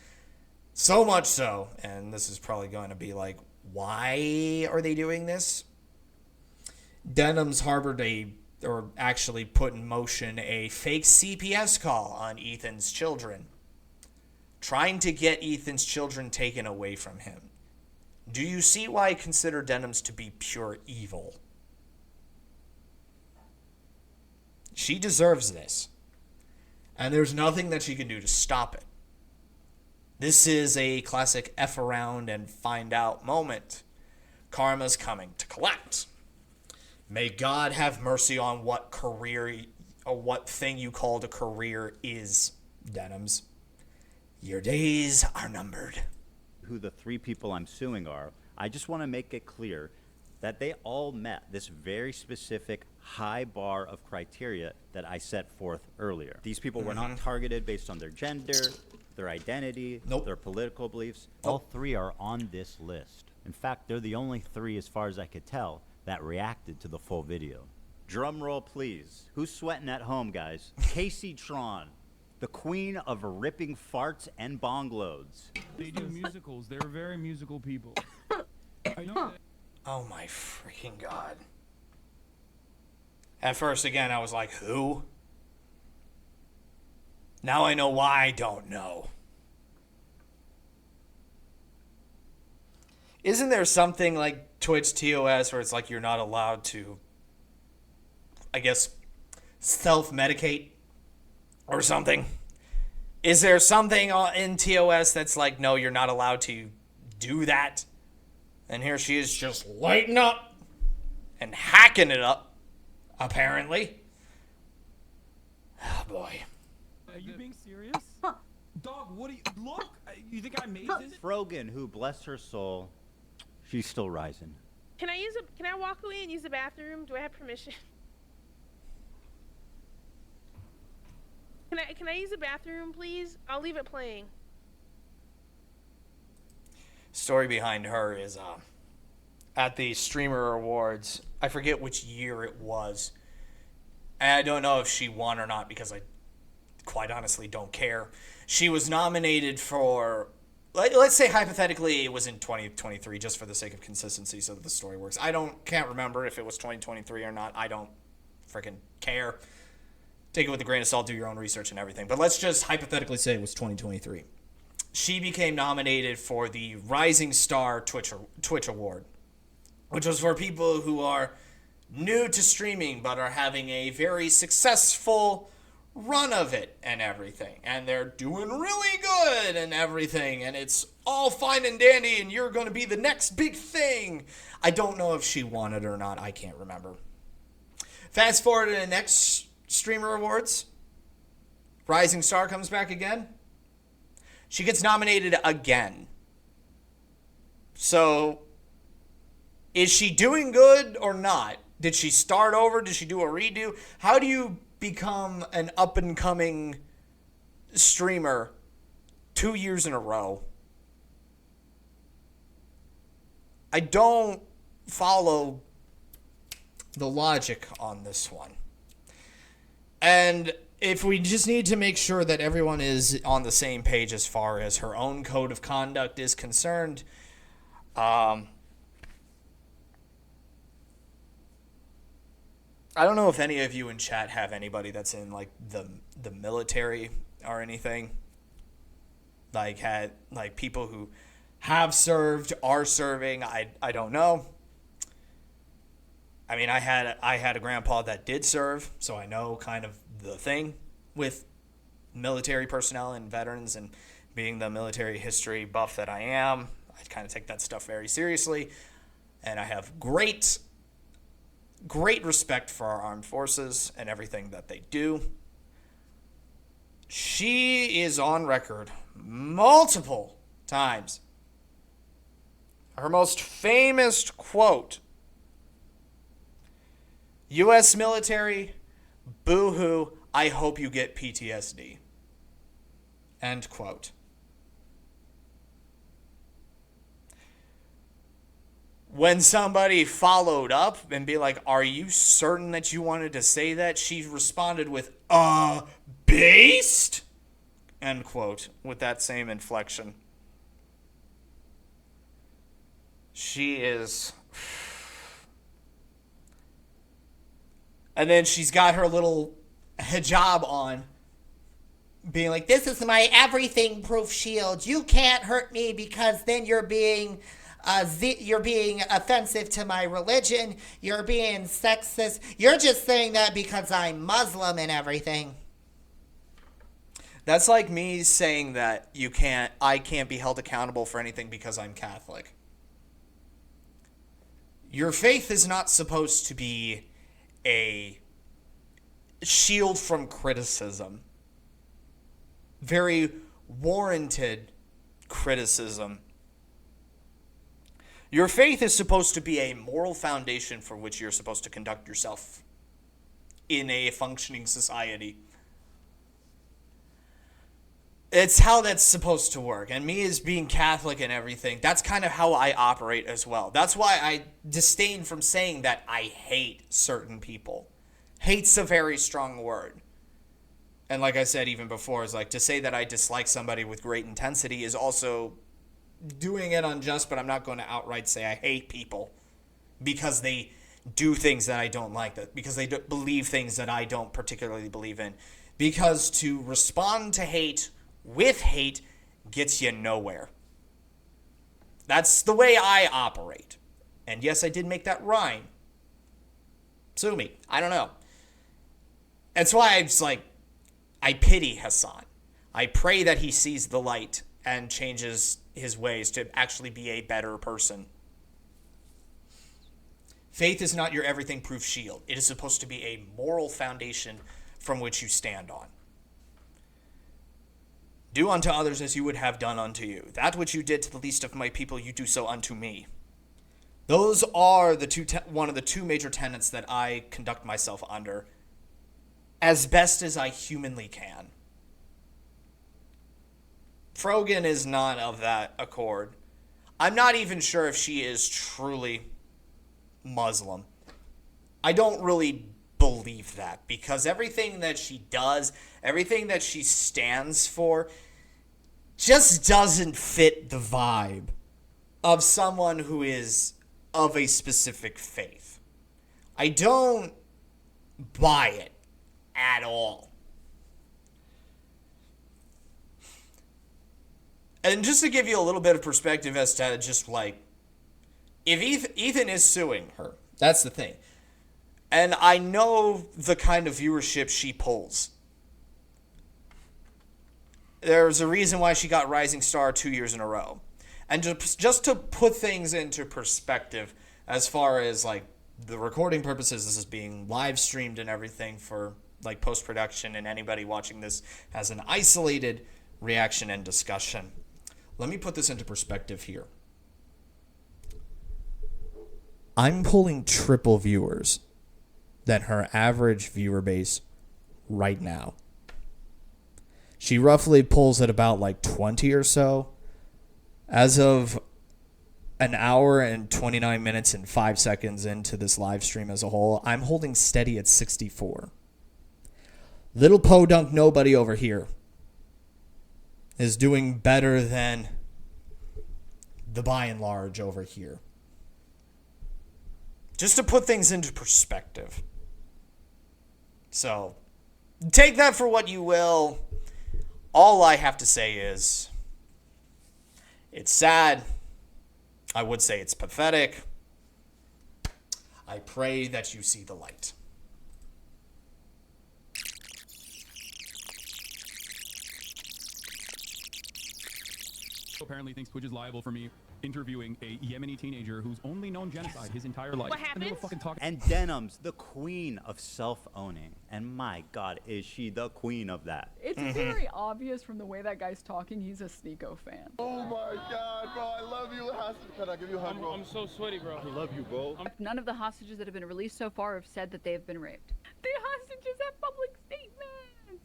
So much so, and this is probably going to be like, why are they doing this? Denims harbored or actually put in motion a fake CPS call on Ethan's children, trying to get Ethan's children taken away from him. Do you see why I consider Denims to be pure evil? She deserves this, and there's nothing that she can do to stop it. This is a classic F around and find out moment. Karma's coming to collect. May God have mercy on what career or what thing you called a career is, Denims. Your days are numbered. Who the 3 people I'm suing are, I just want to make it clear that they all met this very specific high bar of criteria that I set forth earlier. These people were not targeted based on their gender, their identity, their political beliefs. All 3 are on this list. In fact, they're the only 3, as far as I could tell, that reacted to the full video. Drum roll, please. Who's sweating at home, guys? Casey Tron, the queen of ripping farts and bong loads. They do musicals. They're very musical people. I know that. Oh my freaking God. At first, again, I was like, who? Now I know why I don't know. Isn't there something like Twitch TOS where it's like you're not allowed to, I guess, self-medicate or something? Is there something in TOS that's like, no, you're not allowed to do that? And here she is just lighting up and hacking it up, apparently. Oh, boy. Are you being serious? Dog, what do you... Look! You think I made this? Frogan, who, bless her soul, she's still rising. Can I walk away and use the bathroom? Do I have permission? Can I use the bathroom, please? I'll leave it playing. Story behind her is at the Streamer Awards. I forget which year it was. And I don't know if she won or not because I quite honestly don't care. She was nominated for, let's say hypothetically it was in 2023 just for the sake of consistency so that the story works. Can't remember if it was 2023 or not. I don't freaking care. Take it with a grain of salt, do your own research and everything. But let's just hypothetically say it was 2023. She became nominated for the Rising Star Twitch Award, which was for people who are new to streaming but are having a very successful run of it and everything. And they're doing really good and everything. And it's all fine and dandy and you're going to be the next big thing. I don't know if she won it or not. I can't remember. Fast forward to the next Streamer Awards. Rising Star comes back again. She gets nominated again. So, is she doing good or not? Did she start over? Did she do a redo? How do you become an up-and-coming streamer 2 years in a row? I don't follow the logic on this one. And if we just need to make sure that everyone is on the same page as far as her own code of conduct is concerned, I don't know if any of you in chat have anybody that's in like the military or anything. Like people who have served, are serving. I don't know. I mean, I had a grandpa that did serve, so I know kind of the thing with military personnel and veterans, and being the military history buff that I am, I kind of take that stuff very seriously, and I have great respect for our armed forces and everything that they do. She is on record multiple times. Her most famous quote: U.S. military, boo-hoo, I hope you get PTSD. End quote. When somebody followed up and be like, are you certain that you wanted to say that? She responded with, based? End quote. With that same inflection. She is... And then she's got her little hijab on, being like, this is my everything-proof shield. You can't hurt me because then you're being offensive to my religion. You're being sexist. You're just saying that because I'm Muslim and everything. That's like me saying that I can't be held accountable for anything because I'm Catholic. Your faith is not supposed to be a shield from criticism. Very warranted criticism. Your faith is supposed to be a moral foundation for which you're supposed to conduct yourself in a functioning society. It's how that's supposed to work. And me as being Catholic and everything, that's kind of how I operate as well. That's why I disdain from saying that I hate certain people. Hate's a very strong word. And like I said even before, is like to say that I dislike somebody with great intensity is also doing it unjust, but I'm not going to outright say I hate people because they do things that I don't like, because they believe things that I don't particularly believe in. Because to respond to hate with hate gets you nowhere. That's the way I operate. And yes, I did make that rhyme. Sue me. I don't know. That's why I'm just like, I pity Hassan. I pray that he sees the light and changes his ways to actually be a better person. Faith is not your everything-proof shield. It is supposed to be a moral foundation from which you stand on. Do unto others as you would have done unto you. That which you did to the least of my people, you do so unto me. Those are one of the two major tenets that I conduct myself under as best as I humanly can. Frogan is not of that accord. I'm not even sure if she is truly Muslim. I don't really believe that, because everything that she does, everything that she stands for, just doesn't fit the vibe of someone who is of a specific faith. I don't buy it at all. And just to give you a little bit of perspective as to just like, if Ethan is suing her, that's the thing. And I know the kind of viewership she pulls. There's a reason why she got Rising Star 2 years in a row. And just to put things into perspective, as far as like the recording purposes, this is being live streamed and everything for like post-production, and anybody watching this has an isolated reaction and discussion. Let me put this into perspective here. I'm pulling triple viewers than her average viewer base right now. She roughly pulls at about like 20 or so. As of an hour and 29 minutes and 5 seconds into this live stream as a whole, I'm holding steady at 64. Little podunk nobody over here is doing better than the by and large over here. Just to put things into perspective. So, take that for what you will. All I have to say is, it's sad I would say it's pathetic. I pray that you see the light. Apparently thinks Twitch is liable for me interviewing a Yemeni teenager who's only known genocide his entire life. What happened? And Denim's the queen of self-owning. And my God, is she the queen of that? It's very obvious from the way that guy's talking, he's a Sneeko fan. Oh my God, bro, I love you. Can I give you a hug, bro? I'm so sweaty, bro. I love you, bro. None of the hostages that have been released so far have said that they have been raped. The hostages have public statements.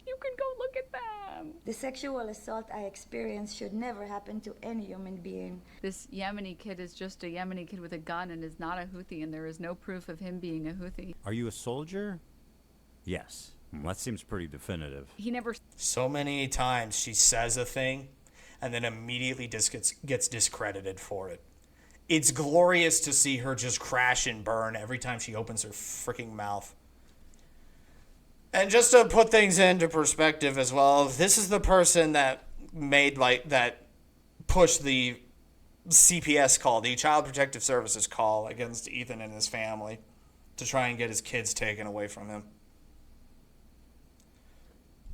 You can go look at them. The sexual assault I experienced should never happen to any human being. This Yemeni kid is just a Yemeni kid with a gun and is not a Houthi, and there is no proof of him being a Houthi. Are you a soldier? Yes. That seems pretty definitive. He never... So many times she says a thing and then immediately gets discredited for it. It's glorious to see her just crash and burn every time she opens her freaking mouth. And just to put things into perspective as well, this is the person that pushed the CPS call, the Child Protective Services call against Ethan and his family to try and get his kids taken away from him.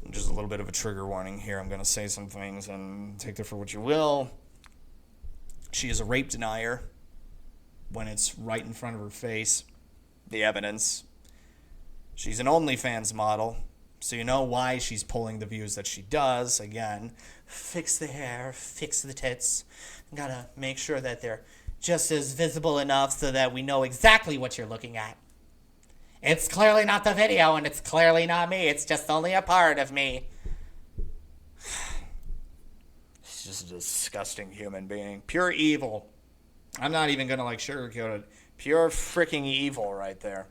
Just a little bit of a trigger warning here. I'm going to say some things and take that for what you will. She is a rape denier when it's right in front of her face. The evidence. She's an OnlyFans model, so you know why she's pulling the views that she does. Again, fix the hair, fix the tits. Gotta make sure that they're just as visible enough so that we know exactly what you're looking at. It's clearly not the video, and it's clearly not me. It's just only a part of me. She's just a disgusting human being. Pure evil. I'm not even gonna sugarcoat it. Pure freaking evil right there.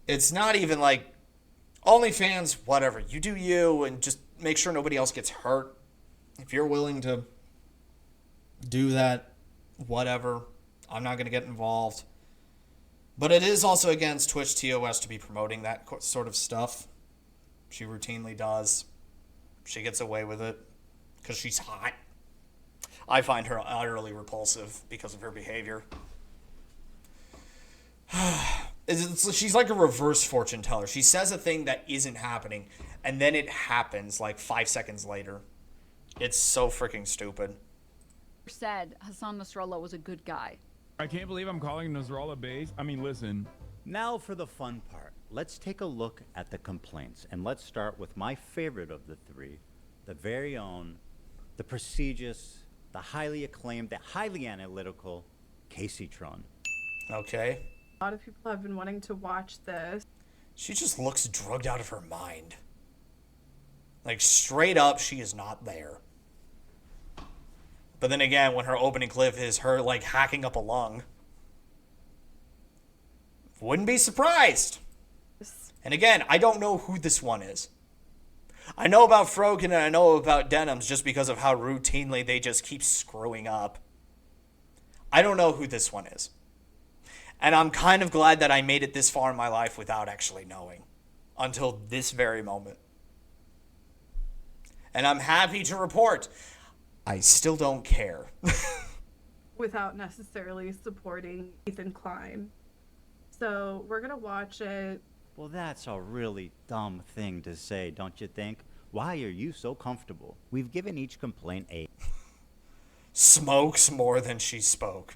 It's not even OnlyFans, whatever. You do you and just make sure nobody else gets hurt. If you're willing to do that, whatever. I'm not going to get involved. But it is also against Twitch TOS to be promoting that sort of stuff. She routinely does. She gets away with it because she's hot. I find her utterly repulsive because of her behavior. She's like a reverse fortune teller. She says a thing that isn't happening, and then it happens 5 seconds later. It's so freaking stupid. Said Hassan Nasrallah was a good guy. I can't believe I'm calling Nasrallah base. I mean, listen. Now for the fun part. Let's take a look at the complaints, and let's start with my favorite of the three, the very own, the prestigious, the highly acclaimed, the highly analytical Casey Tron. Okay. A lot of people have been wanting to watch this. She just looks drugged out of her mind. Straight up, she is not there. But then again, when her opening clip is her, hacking up a lung. Wouldn't be surprised. And again, I don't know who this one is. I know about Frogan and I know about Denims just because of how routinely they just keep screwing up. I don't know who this one is. And I'm kind of glad that I made it this far in my life without actually knowing. Until this very moment. And I'm happy to report, I still don't care. Without necessarily supporting Ethan Klein. So we're going to watch it. Well, that's a really dumb thing to say, don't you think? Why are you so comfortable? We've given each complaint a... Smokes more than she spoke.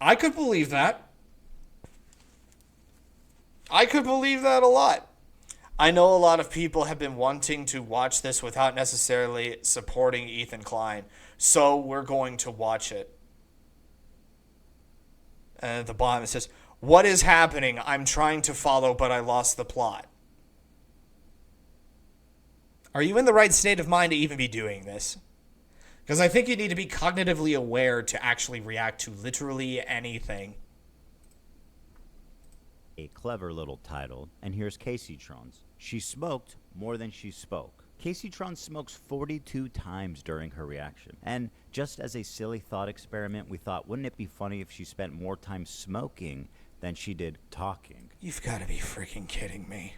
I could believe that. I could believe that a lot. I know a lot of people have been wanting to watch this without necessarily supporting Ethan Klein, so we're going to watch it. And at the bottom it says, "What is happening? I'm trying to follow, but I lost the plot." Are you in the right state of mind to even be doing this? Because I think you need to be cognitively aware to actually react to literally anything. A clever little title, and here's Casey Tron's. She smoked more than she spoke. Casey Tron smokes 42 times during her reaction. And just as a silly thought experiment, we thought, wouldn't it be funny if she spent more time smoking than she did talking? You've got to be freaking kidding me.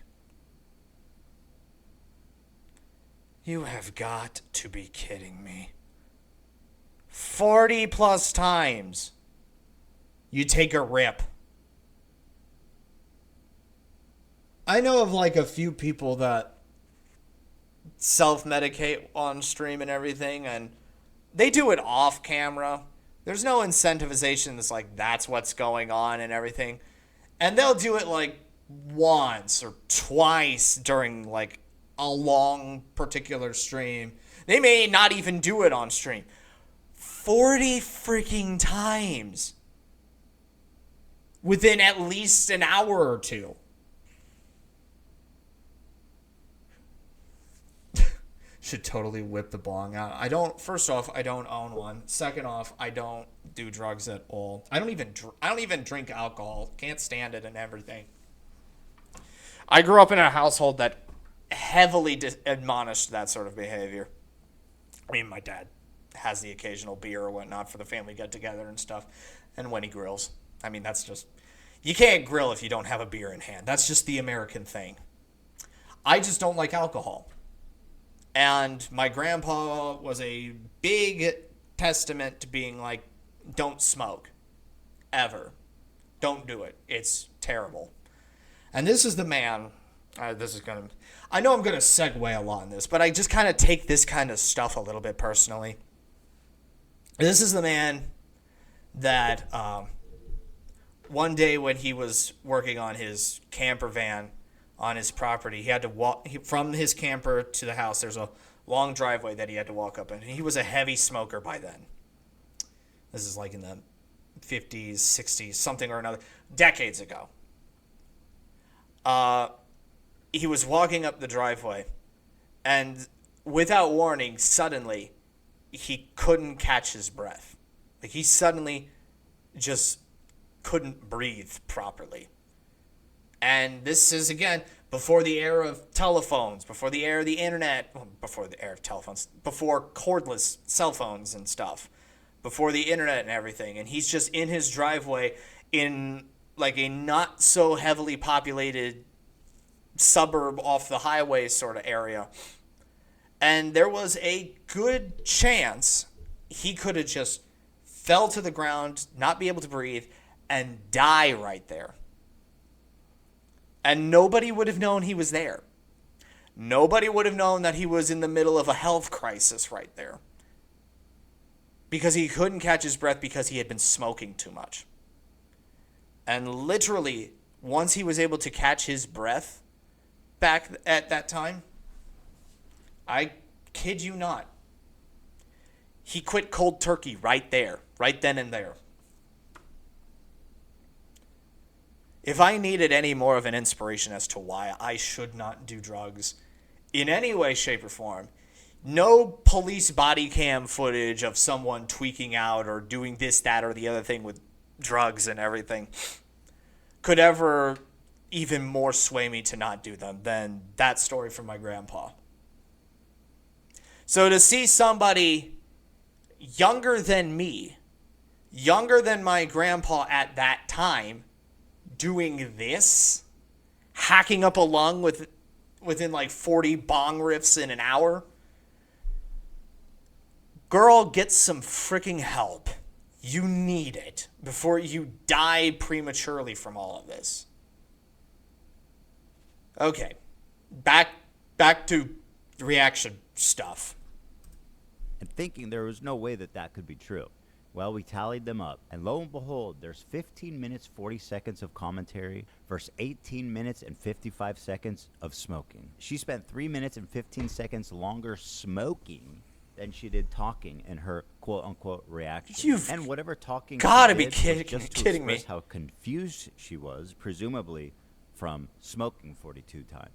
You have got to be kidding me. 40 plus times you take a rip. I know of like a few people that self-medicate on stream and everything, and they do it off camera. There's no incentivization that's like that's what's going on and everything. And they'll do it like once or twice during like a long particular stream. They may not even do it on stream. 40 freaking times within at least an hour or two. Should totally whip the bong out. First off, I don't own one. Second off, I don't do drugs at all. I don't even drink alcohol. Can't stand it and everything. I grew up in a household that heavily admonished that sort of behavior. I mean, my dad has the occasional beer or whatnot for the family get-together and stuff. And when he grills. I mean, that's just... You can't grill if you don't have a beer in hand. That's just the American thing. I just don't like alcohol. And my grandpa was a big testament to being like, don't smoke. Ever. Don't do it. It's terrible. And this is the man... I know I'm going to segue a lot in this, but I just kind of take this kind of stuff a little bit personally. This is the man that one day when he was working on his camper van on his property, he had to walk from his camper to the house. There's a long driveway that he had to walk up, and he was a heavy smoker by then. This is like in the 50s, 60s, something or another, decades ago. He was walking up the driveway, and without warning, suddenly, he couldn't catch his breath. Like, he suddenly just couldn't breathe properly. And this is, again, before the era of telephones, before the era of the internet, before the era of telephones, before cordless cell phones and stuff, before the internet and everything. And he's just in his driveway in, like, a not so heavily populated suburb off the highway sort of area. And there was a good chance he could have just fell to the ground, not be able to breathe, and die right there. And nobody would have known he was there. Nobody would have known that he was in the middle of a health crisis right there. Because he couldn't catch his breath because he had been smoking too much. And literally, once he was able to catch his breath back at that time, I kid you not, he quit cold turkey right there, right then and there. If I needed any more of an inspiration as to why I should not do drugs in any way, shape, or form, no police body cam footage of someone tweaking out or doing this, that, or the other thing with drugs and everything could ever even more sway me to not do them than that story from my grandpa. So to see somebody younger than me, younger than my grandpa at that time, doing this, hacking up a lung within like 40 bong riffs in an hour, girl, get some freaking help. You need it before you die prematurely from all of this. Okay, back to reaction stuff. And thinking there was no way that could be true. Well, we tallied them up, and lo and behold, there's 15 minutes 40 seconds of commentary versus 18 minutes and 55 seconds of smoking. She spent 3 minutes and 15 seconds longer smoking than she did talking in her quote-unquote reaction. And whatever talking gotta be kidding me. How confused she was, presumably from smoking 42 times.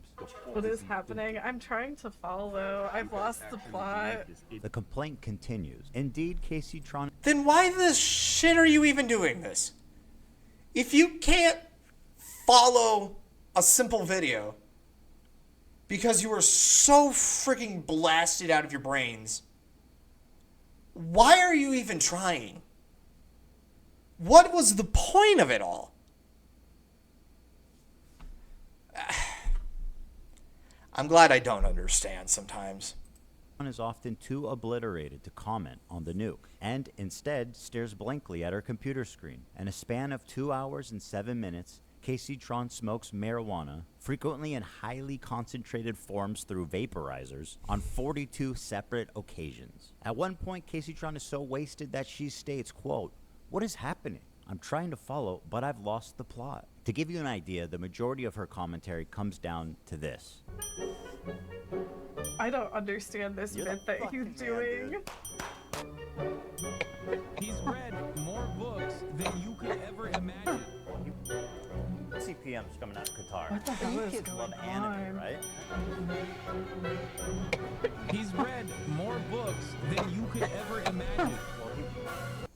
What is happening? I'm trying to follow. I've lost the plot. The complaint continues. Indeed, Casey Tron... Then why the shit are you even doing this? If you can't follow a simple video because you are so freaking blasted out of your brains, why are you even trying? What was the point of it all? I'm glad I don't understand sometimes. is often too obliterated to comment on the nuke, and instead stares blankly at her computer screen. In a span of 2 hours and 7 minutes, Casey Tron smokes marijuana, frequently in highly concentrated forms through vaporizers, on 42 separate occasions. At one point, Casey Tron is so wasted that she states, quote, "What is happening? I'm trying to follow, but I've lost the plot." To give you an idea, the majority of her commentary comes down to this. I don't understand this bit that he's doing. He's read more books than you could ever imagine. CPM's coming out of Qatar. What the hell is Kids love going anime, on? right? He's read more books than you could ever imagine.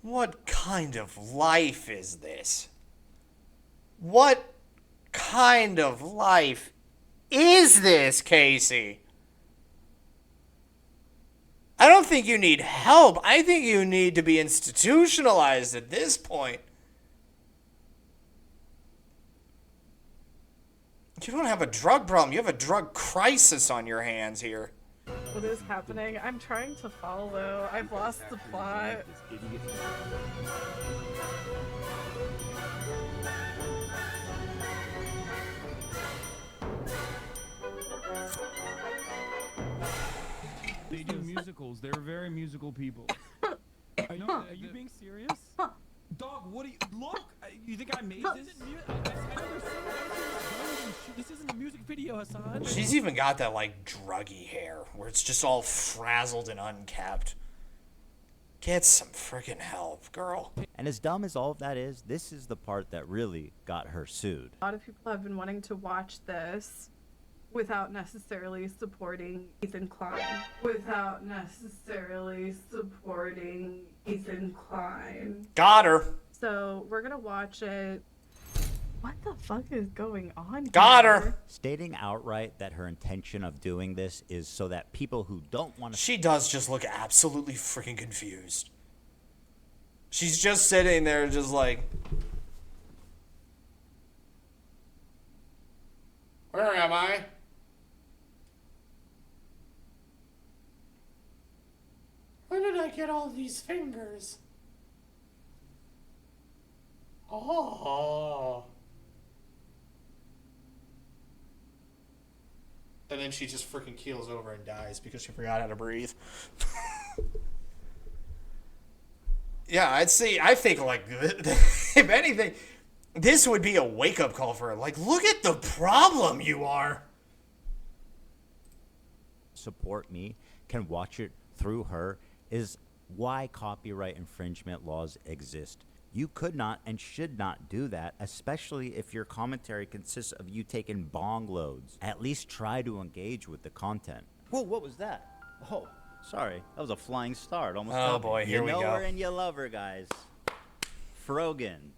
What kind of life is this? What kind of life is this, Casey? I don't think you need help. I think you need to be institutionalized at this point. You don't have a drug problem. You have a drug crisis on your hands here. What is happening? I'm trying to follow. I've lost the plot. They do musicals. They're very musical people. Are you being serious? Dog, what do you look? You think I made this? This isn't a music video, Hassan. She's even got that like druggy hair where it's just all frazzled and unkept. Get some freaking help, girl. And as dumb as all of that is, this is the part that really got her sued. A lot of people have been wanting to watch this without necessarily supporting Ethan Klein. Without necessarily supporting Ethan Klein. Got her. So we're gonna watch it. What the fuck is going on here? Got her. Stating outright that her intention of doing this is so that people who don't want to... She does just look absolutely freaking confused. She's just sitting there just like... Where am I? Where did I get all these fingers? Oh. And then she just freaking keels over and dies because she forgot how to breathe. Yeah, I think, like, if anything, this would be a wake-up call for her. Like, look at the problem you are. Support me, can watch it through her, is why copyright infringement laws exist. You could not and should not do that, especially if your commentary consists of you taking bong loads. At least try to engage with the content. Whoa, what was that? Oh, sorry. That was a flying start. Almost Oh boy, here we go. You know her and you love her, guys. Frogan.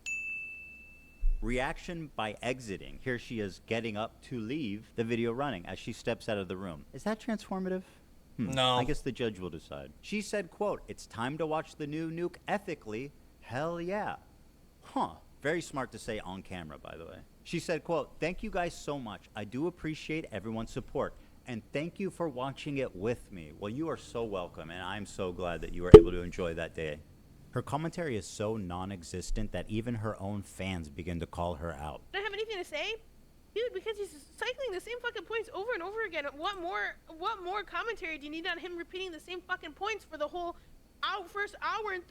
Reaction by exiting. Here she is getting up to leave the video running as she steps out of the room. Is that transformative? No. I guess the judge will decide. She said, quote, "It's time to watch the new nuke ethically. Hell yeah." Huh. Very smart to say on camera, by the way. She said, quote, "Thank you guys so much. I do appreciate everyone's support. And thank you for watching it with me." Well, you are so welcome, and I'm so glad that you were able to enjoy that day. Her commentary is so non-existent that even her own fans begin to call her out. I don't have anything to say, dude, because he's cycling the same fucking points over and over again. What more commentary do you need on him repeating the same fucking points for the whole first hour and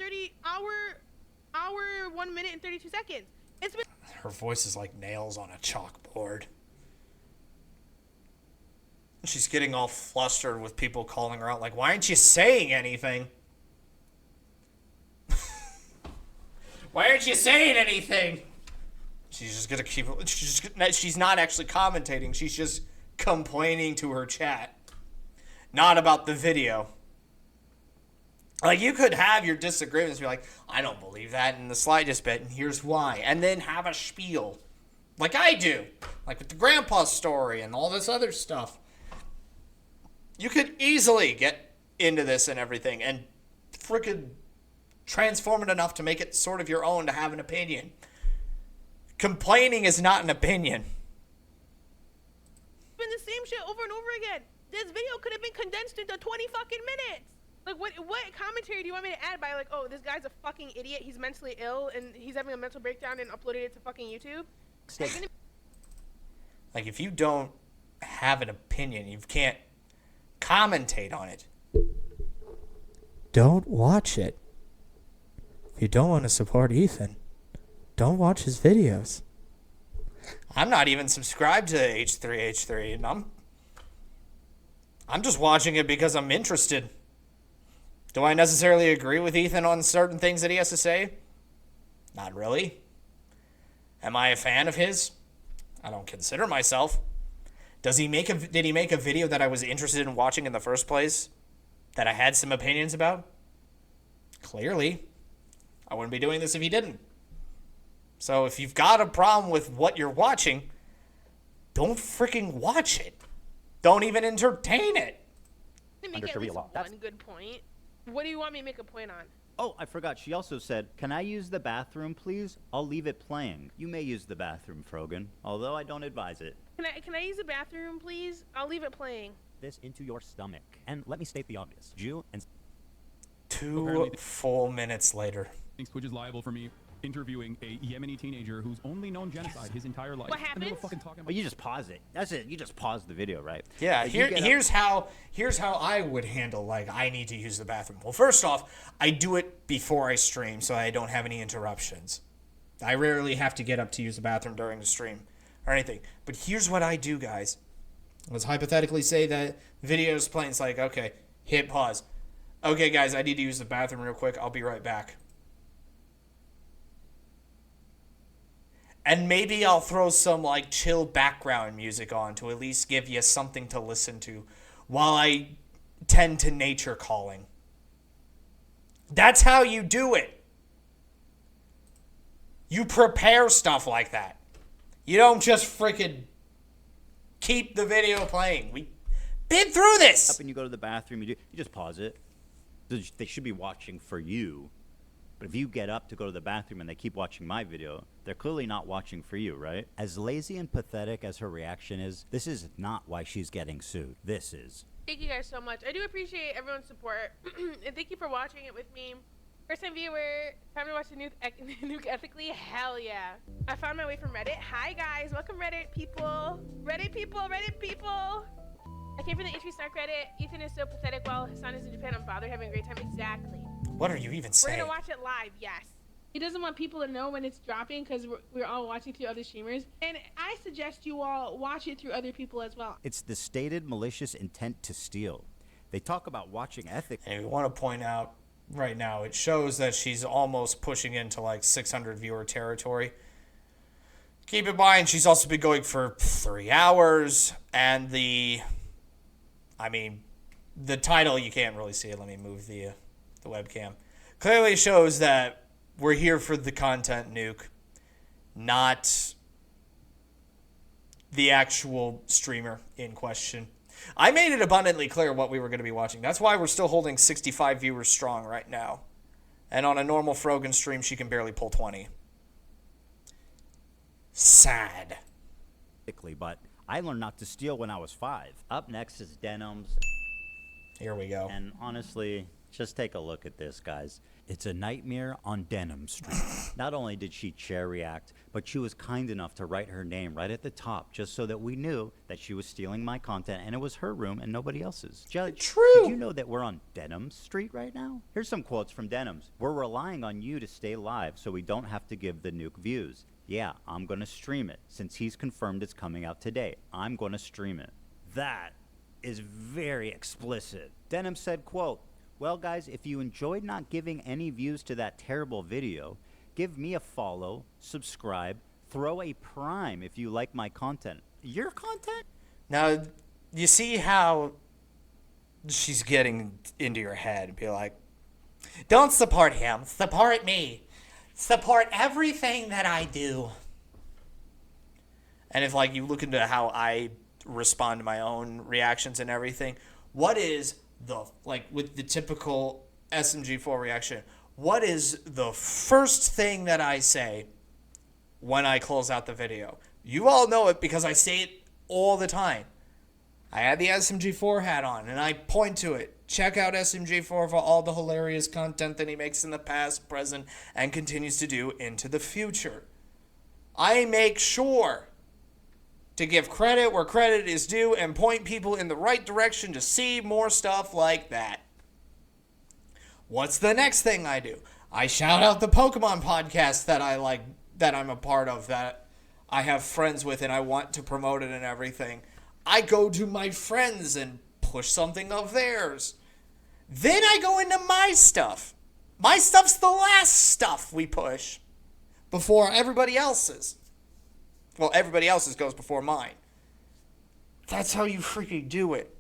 1 minute and 32 seconds? It's been... Her voice is like nails on a chalkboard. She's getting all flustered with people calling her out like, why aren't you saying anything? Why aren't you saying anything? She's just gonna keep. She's not actually commentating. She's just complaining to her chat, not about the video. Like, you could have your disagreements, be like, I don't believe that in the slightest bit, and here's why, and then have a spiel, like I do, like with the grandpa story and all this other stuff. You could easily get into this and everything, and frickin' transform it enough to make it sort of your own, to have an opinion. Complaining is not an opinion. Been the same shit over and over again. this video could have been condensed into 20 fucking minutes. Like, what commentary do you want me to add by, like, oh, this guy's a fucking idiot, he's mentally ill, and he's having a mental breakdown and uploaded it to fucking YouTube? Like, if you don't have an opinion, you can't commentate on it, don't watch it. If you don't want to support Ethan, don't watch his videos. I'm not even subscribed to H3H3, and I'm just watching it because I'm interested. Do I necessarily agree with Ethan on certain things that he has to say? Not really. Am I a fan of his? I don't consider myself. Did he make a video that I was interested in watching in the first place? That I had some opinions about? Clearly. I wouldn't be doing this if he didn't. So if you've got a problem with what you're watching, don't freaking watch it. Don't even entertain it. Let me make at least one good point. What do you want me to make a point on? Oh, I forgot. She also said, "Can I use the bathroom, please? I'll leave it playing." You may use the bathroom, Frogan, although I don't advise it. Can I use the bathroom, please? I'll leave it playing. This into your stomach. And let me state the obvious. Jew and... 2 full minutes later. Thinks Twitch is liable for me interviewing a Yemeni teenager who's only known genocide his entire life. What happens? Well, you just pause it. That's it. You just pause the video, right? Yeah, Like, here's how I would handle, like, I need to use the bathroom. Well, first off, I do it before I stream so I don't have any interruptions. I rarely have to get up to use the bathroom during the stream or anything. But here's what I do, guys. Let's hypothetically say that video is playing. It's like, okay, hit pause. Okay, guys, I need to use the bathroom real quick. I'll be right back. And maybe I'll throw some, like, chill background music on to at least give you something to listen to while I tend to nature calling. That's how you do it. You prepare stuff like that. You don't just freaking keep the video playing. We've been through this. Up and you go to the bathroom, you just pause it. They should be watching for you. But if you get up to go to the bathroom and they keep watching my video, they're clearly not watching for you, right? As lazy and pathetic as her reaction is, this is not why she's getting sued. This is. Thank you guys so much. I do appreciate everyone's support. And thank you for watching it with me. First time viewer, time to watch the nuke ethically? Hell yeah. I found my way from Reddit. Hi guys, welcome Reddit people. Reddit people, Reddit people. I came from the h3h3 Reddit. Ethan is so pathetic while his son is in Japan. I'm bothered having a great time. Exactly. What are you even saying? We're gonna watch it live, yes. He doesn't want people to know when it's dropping because we're all watching through other streamers. And I suggest you all watch it through other people as well. It's the stated malicious intent to steal. They talk about watching ethics. And we want to point out right now, it shows that she's almost pushing into like 600 viewer territory. Keep in mind, she's also been going for 3 hours. And the title, you can't really see it. Let me move the webcam. Clearly shows that we're here for the content nuke, not the actual streamer in question. I made it abundantly clear what we were going to be watching. That's why we're still holding 65 viewers strong right now. And on a normal Frogan stream, she can barely pull 20. Sad. But I learned not to steal when I was 5. Up next is Denims. Here we go. And honestly, just take a look at this, guys. It's a nightmare on Denim Street. Not only did she chair react, but she was kind enough to write her name right at the top just so that we knew that she was stealing my content and it was her room and nobody else's. Judge, True. Did you know that we're on Denim Street right now? Here's some quotes from Denims. We're relying on you to stay live so we don't have to give the nuke views. Yeah, I'm going to stream it. Since he's confirmed it's coming out today, I'm going to stream it. That is very explicit. Denim said, quote, "Well, guys, if you enjoyed not giving any views to that terrible video, give me a follow, subscribe, throw a prime if you like my content." Your content? Now, you see how she's getting into your head and be like, don't support him, support me. Support everything that I do. And if, like, you look into how I respond to my own reactions and everything, what is the, like, with the typical SMG4 reaction, what is the first thing that I say when I close out the video? You all know it because I say it all the time. I had the SMG4 hat on, and I point to it. Check out SMG4 for all the hilarious content that he makes in the past, present, and continues to do into the future. I make sure to give credit where credit is due and point people in the right direction to see more stuff like that. What's the next thing I do? I shout out the Pokemon podcast that I like, that I'm a part of, that I have friends with and I want to promote it and everything. I go to my friends and push something of theirs. Then I go into my stuff. My stuff's the last stuff we push before everybody else's. Well, everybody else's goes before mine. That's how you freaking do it.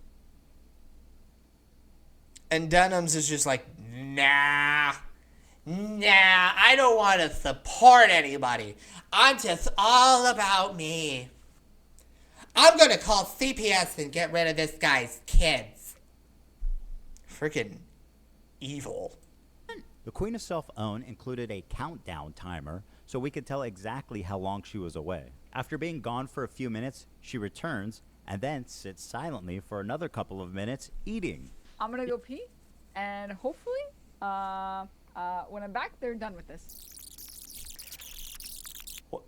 And Denims is just like, nah, I don't want to support anybody. I'm just all about me. I'm going to call CPS and get rid of this guy's kids. Freaking evil. The Queen of Self-Own included a countdown timer so we could tell exactly how long she was away. After being gone for a few minutes, she returns and then sits silently for another couple of minutes eating. I'm gonna go pee, and hopefully, when I'm back, they're done with this.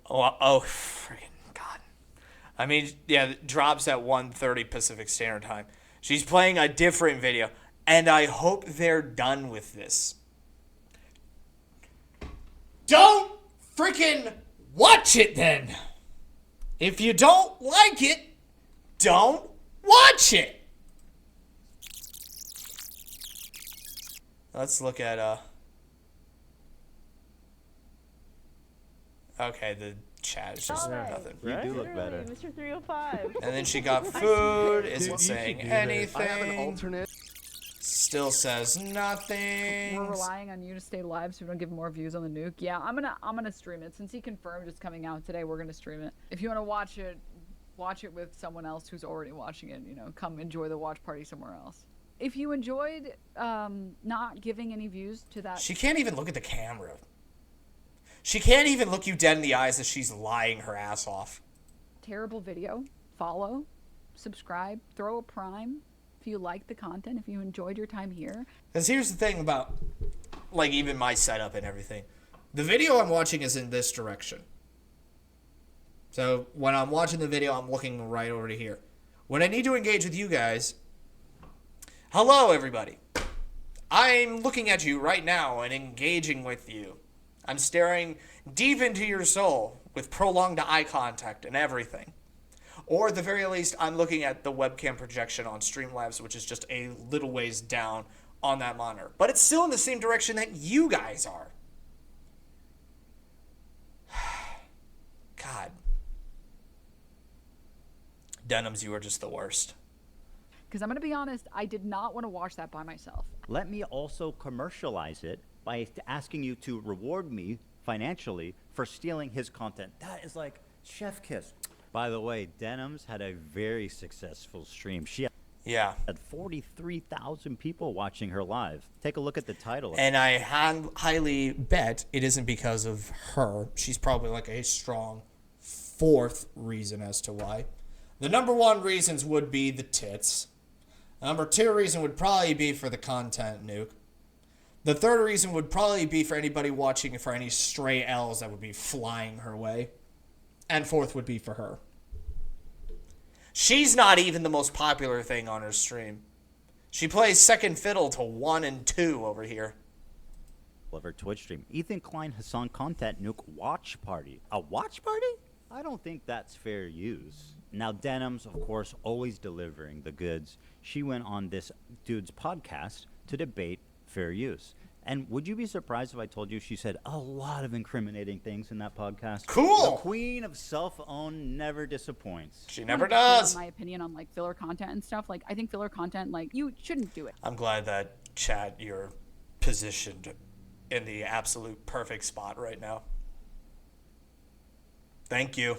Oh, freaking God. I mean, yeah, it drops at 1:30 Pacific Standard Time. She's playing a different video, and I hope they're done with this. Don't freaking watch it then. If you don't like it, don't watch it. Let's look at, okay, the chat is just nothing. You do look better. Mr. 305. And then she got food, isn't saying anything. I have an alternate. Still says nothing. We're relying on you to stay live so we don't give more views on the nuke. Yeah, I'm gonna stream it. Since he confirmed it's coming out today, we're gonna stream it. If you wanna watch it with someone else who's already watching it, you know, come enjoy the watch party somewhere else. If you enjoyed not giving any views to that... She can't even look at the camera. She can't even look you dead in the eyes as she's lying her ass off. Terrible video. Follow. Subscribe. Throw a prime. If you like the content. If you enjoyed your time here. Because here's the thing about, like, even my setup and everything. The video I'm watching is in this direction. So when I'm watching the video, I'm looking right over to here. When I need to engage with you guys... Hello, everybody. I'm looking at you right now and engaging with you. I'm staring deep into your soul with prolonged eye contact and everything. Or at the very least, I'm looking at the webcam projection on Streamlabs, which is just a little ways down on that monitor. But it's still in the same direction that you guys are. God. Denims, you are just the worst. Because I'm going to be honest, I did not want to watch that by myself. Let me also commercialize it by asking you to reward me financially for stealing his content. That is like chef kiss. By the way, Denims had a very successful stream. She had 43,000 people watching her live. Take a look at the title. And I highly bet it isn't because of her. She's probably like a strong fourth reason as to why. The number one reasons would be the tits. Number two reason would probably be for the content nuke. The third reason would probably be for anybody watching for any stray L's that would be flying her way. And fourth would be for her. She's not even the most popular thing on her stream. She plays second fiddle to 1 and 2 over here. Of her Twitch stream. Ethan Klein Hassan content nuke watch party. A watch party? I don't think that's fair use. Now, Denims, of course, always delivering the goods. She went on this dude's podcast to debate fair use. And would you be surprised if I told you she said a lot of incriminating things in that podcast? Cool! The Queen of Self-Own never disappoints. She never does. My opinion on like filler content and stuff. Like, I think filler content, like, you shouldn't do it. I'm glad that, Chad, you're positioned in the absolute perfect spot right now. Thank you.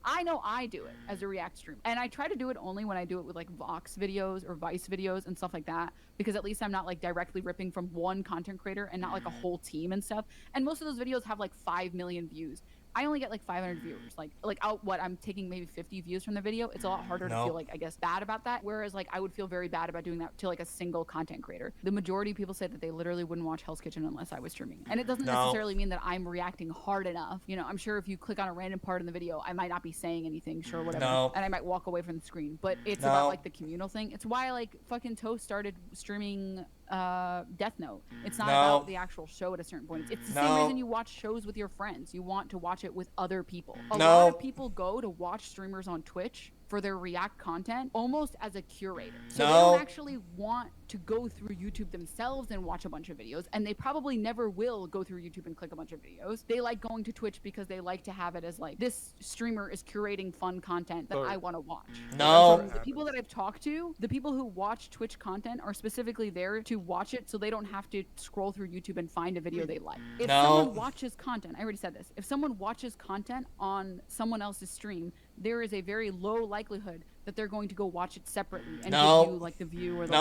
I know I do it as a React stream. And I try to do it only when I do it with like Vox videos or Vice videos and stuff like that. Because at least I'm not like directly ripping from one content creator and not like a whole team and stuff. And most of those videos have like 5 million views. I only get like 500 viewers. Like I'm taking maybe 50 views from the video. It's a lot harder to feel like, I guess, bad about that. Whereas like I would feel very bad about doing that to like a single content creator. The majority of people say that they literally wouldn't watch Hell's Kitchen unless I was streaming. And it doesn't necessarily mean that I'm reacting hard enough. You know, I'm sure if you click on a random part in the video, I might not be saying anything, sure, whatever. And I might walk away from the screen. But it's about like the communal thing. It's why like fucking Toast started streaming Death Note. It's not about the actual show at a certain point. It's the same reason you watch shows with your friends. You want to watch it with other people. A lot of people go to watch streamers on Twitch for their react content almost as a curator. So they don't actually want to go through YouTube themselves and watch a bunch of videos, and they probably never will go through YouTube and click a bunch of videos. They like going to Twitch because they like to have it as like, this streamer is curating fun content that I want to watch. So the people that I've talked to, the people who watch Twitch content are specifically there to watch it so they don't have to scroll through YouTube and find a video they like. If someone watches content, I already said this, if someone watches content on someone else's stream, there is a very low likelihood that they're going to go watch it separately and give you like the view or the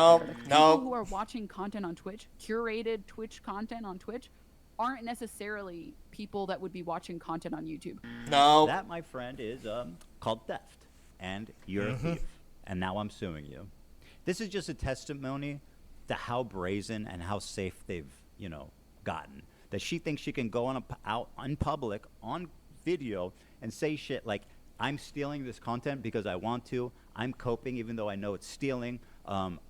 people who are watching content on Twitch, curated Twitch content on Twitch, aren't necessarily people that would be watching content on YouTube. That, my friend, is called theft, and you're a thief, and now I'm suing you. This is just a testimony to how brazen and how safe they've, you know, gotten. That she thinks she can go out in public on video and say shit like, I'm stealing this content because I want to. I'm coping even though I know it's stealing.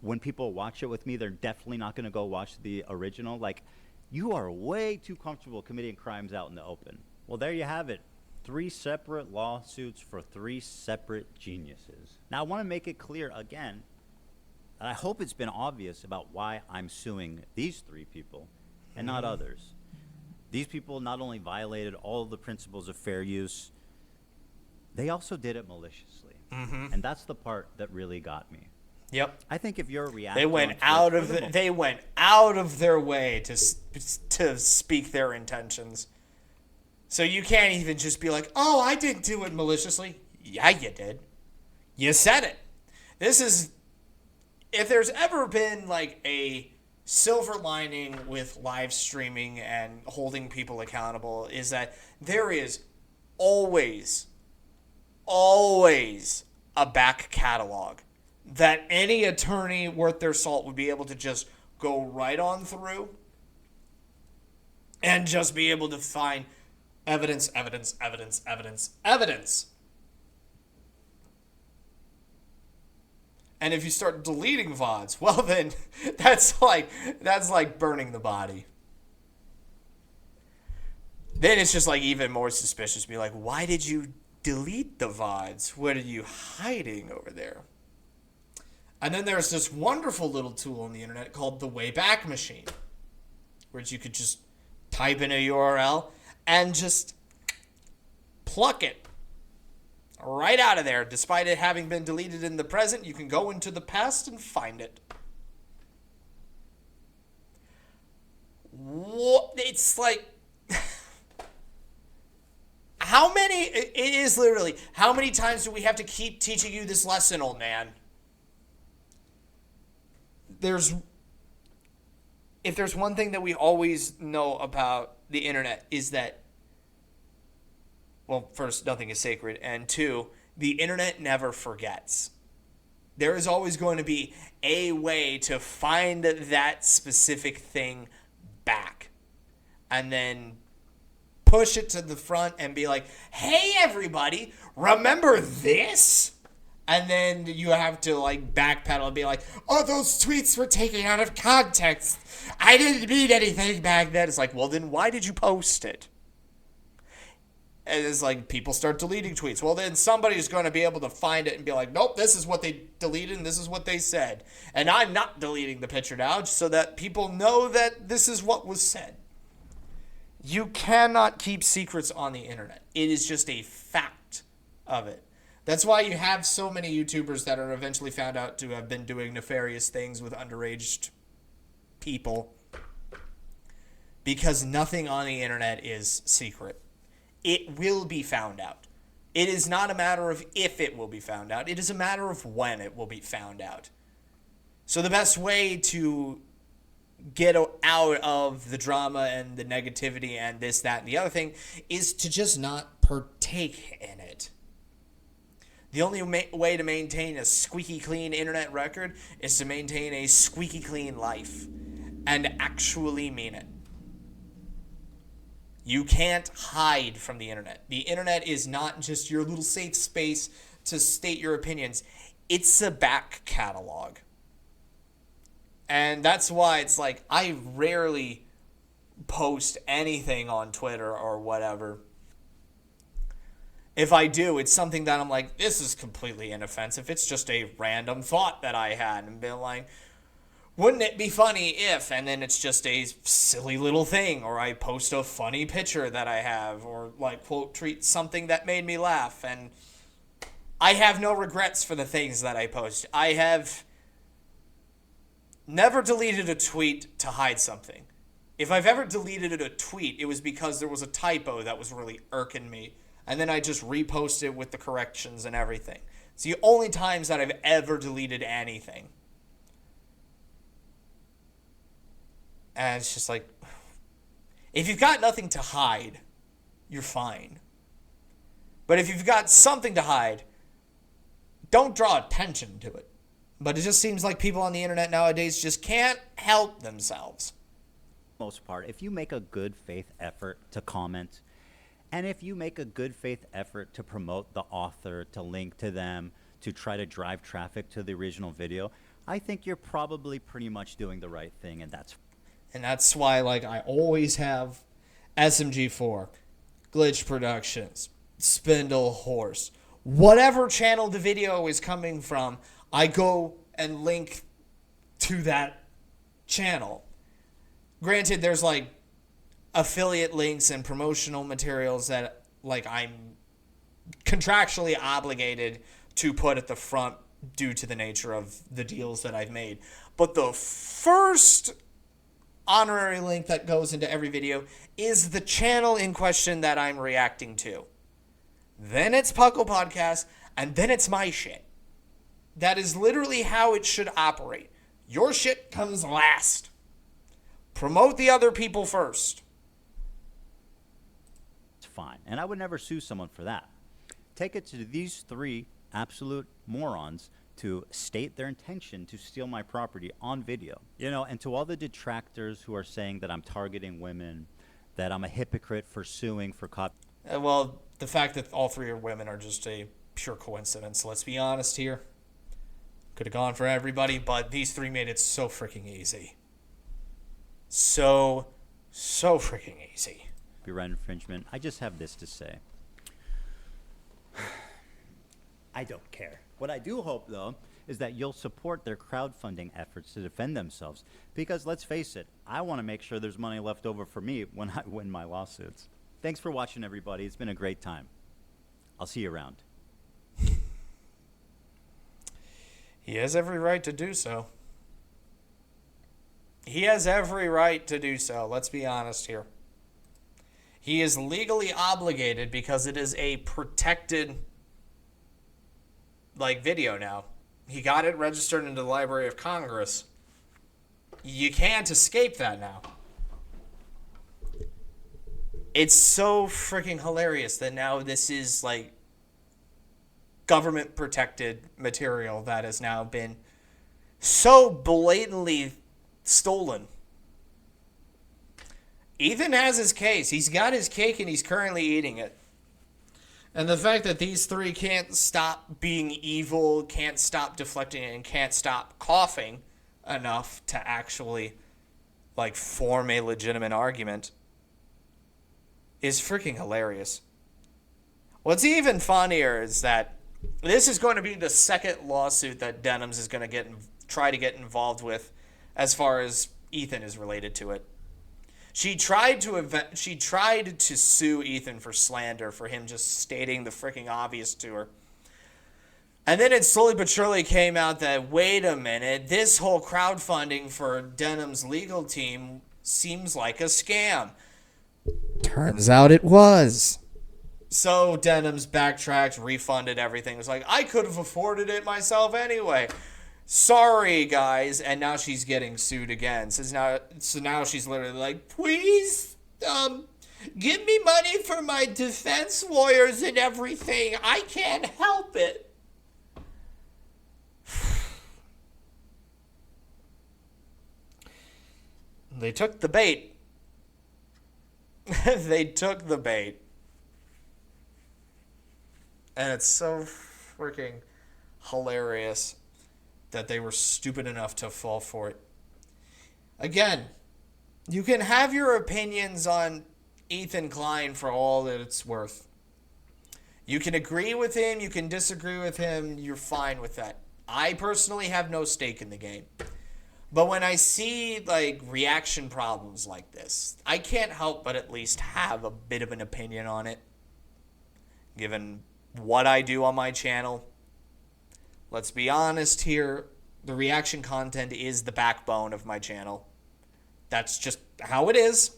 When people watch it with me, they're definitely not going to go watch the original. Like, you are way too comfortable committing crimes out in the open. Well, there you have it. 3 separate lawsuits for 3 separate geniuses. Now, I want to make it clear again, and I hope it's been obvious about why I'm suing these 3 people and not others. These people not only violated all of the principles of fair use, they also did it maliciously. And that's the part that really got me. Yep. I think if you're reacting, they went out of their way to speak their intentions. So you can't even just be like, "Oh, I didn't do it maliciously." Yeah, you did. You said it. This is, if there's ever been like a silver lining with live streaming and holding people accountable, is that there is always a back catalog that any attorney worth their salt would be able to just go right on through and just be able to find evidence. And if you start deleting VODs, well then that's like burning the body. Then it's just like even more suspicious. Be like, why did you delete the VODs? What are you hiding over there? And then there's this wonderful little tool on the internet called the Wayback Machine, where you could just type in a URL and just pluck it right out of there. Despite it having been deleted in the present, you can go into the past and find it. What? It's like, how many, it is literally, how many times do we have to keep teaching you this lesson, old man? If there's one thing that we always know about the internet is that, well, first, nothing is sacred, and 2, the internet never forgets. There is always going to be a way to find that specific thing back and then push it to the front and be like, hey, everybody, remember this? And then you have to like backpedal and be like, oh, those tweets were taken out of context. I didn't mean anything back then. It's like, well, then why did you post it? And it's like people start deleting tweets. Well, then somebody's going to be able to find it and be like, nope, this is what they deleted and this is what they said. And I'm not deleting the picture now so that people know that this is what was said. You cannot keep secrets on the internet. It is just a fact of it. That's why you have so many YouTubers that are eventually found out to have been doing nefarious things with underage people. Because nothing on the internet is secret. It will be found out. It is not a matter of if it will be found out. It is a matter of when it will be found out. So the best way to get out of the drama and the negativity and this, that, and the other thing is to just not partake in it. The only way to maintain a squeaky clean internet record is to maintain a squeaky clean life and actually mean it. You can't hide from the internet. The internet is not just your little safe space to state your opinions. It's a back catalog. And that's why it's like I rarely post anything on Twitter or whatever. If I do, it's something that I'm like, this is completely inoffensive. It's just a random thought that I had and been like, wouldn't it be funny if, and then it's just a silly little thing, or I post a funny picture that I have, or like quote tweet something that made me laugh, and I have no regrets for the things that I post. I have never deleted a tweet to hide something. If I've ever deleted a tweet, it was because there was a typo that was really irking me, and then I just reposted it with the corrections and everything. It's the only times that I've ever deleted anything. And it's just like, if you've got nothing to hide, you're fine. But if you've got something to hide, don't draw attention to it. But it just seems like people on the internet nowadays just can't help themselves. Most part, if you make a good faith effort to comment, and if you make a good faith effort to promote the author, to link to them, to try to drive traffic to the original video, I think you're probably pretty much doing the right thing, and that's why, like, I always have SMG4, Glitch Productions, Spindle Horse, whatever channel the video is coming from, I go and link to that channel. Granted, there's like affiliate links and promotional materials that like I'm contractually obligated to put at the front due to the nature of the deals that I've made. But the first honorary link that goes into every video is the channel in question that I'm reacting to. Then it's PUCL Podcast, and then it's my shit. That is literally how it should operate. Your shit comes last. Promote the other people first. it's fine. And I would never sue someone for that. Take it to these three absolute morons to state their intention to steal my property on video. You know, and to all the detractors who are saying that I'm targeting women, that I'm a hypocrite for suing for well, the fact that all three are women are just a pure coincidence. Let's be honest here. Could have gone for everybody, but these three made it so freaking easy. So freaking easy. Copyright infringement. I just have this to say. I don't care. What I do hope, though, is that you'll support their crowdfunding efforts to defend themselves. Because let's face it, I want to make sure there's money left over for me when I win my lawsuits. Thanks for watching, everybody. It's been a great time. I'll see you around. He has every right to do so. He has every right to do so. Let's be honest here. He is legally obligated because it is a protected, video now. He got it registered into the Library of Congress. You can't escape that now. It's so freaking hilarious that now this is, government protected material that has now been so blatantly stolen. Ethan has his case. He's got his cake and he's currently eating it. And the fact that these three can't stop being evil, can't stop deflecting, and can't stop coughing enough to actually, form a legitimate argument is freaking hilarious. What's even funnier is that this is going to be the second lawsuit that Denims is going to try to get involved with as far as Ethan is related to it. She tried to sue Ethan for slander, for him just stating the freaking obvious to her. And then it slowly but surely came out that, wait a minute, this whole crowdfunding for Denim's legal team seems like a scam. Turns out it was. So Denims backtracked, refunded everything. It was like, I could have afforded it myself anyway. sorry guys, and now she's getting sued again. So now she's literally like, please, give me money for my defense lawyers and everything. I can't help it. They took the bait. They took the bait. And it's so freaking hilarious that they were stupid enough to fall for it. Again, you can have your opinions on Ethan Klein for all that it's worth. You can agree with him, you can disagree with him, you're fine with that. I personally have no stake in the game. But when I see, like, reaction problems like this, I can't help but at least have a bit of an opinion on it. Given what I do on my channel. Let's be honest here. The reaction content is the backbone of my channel. That's just how it is.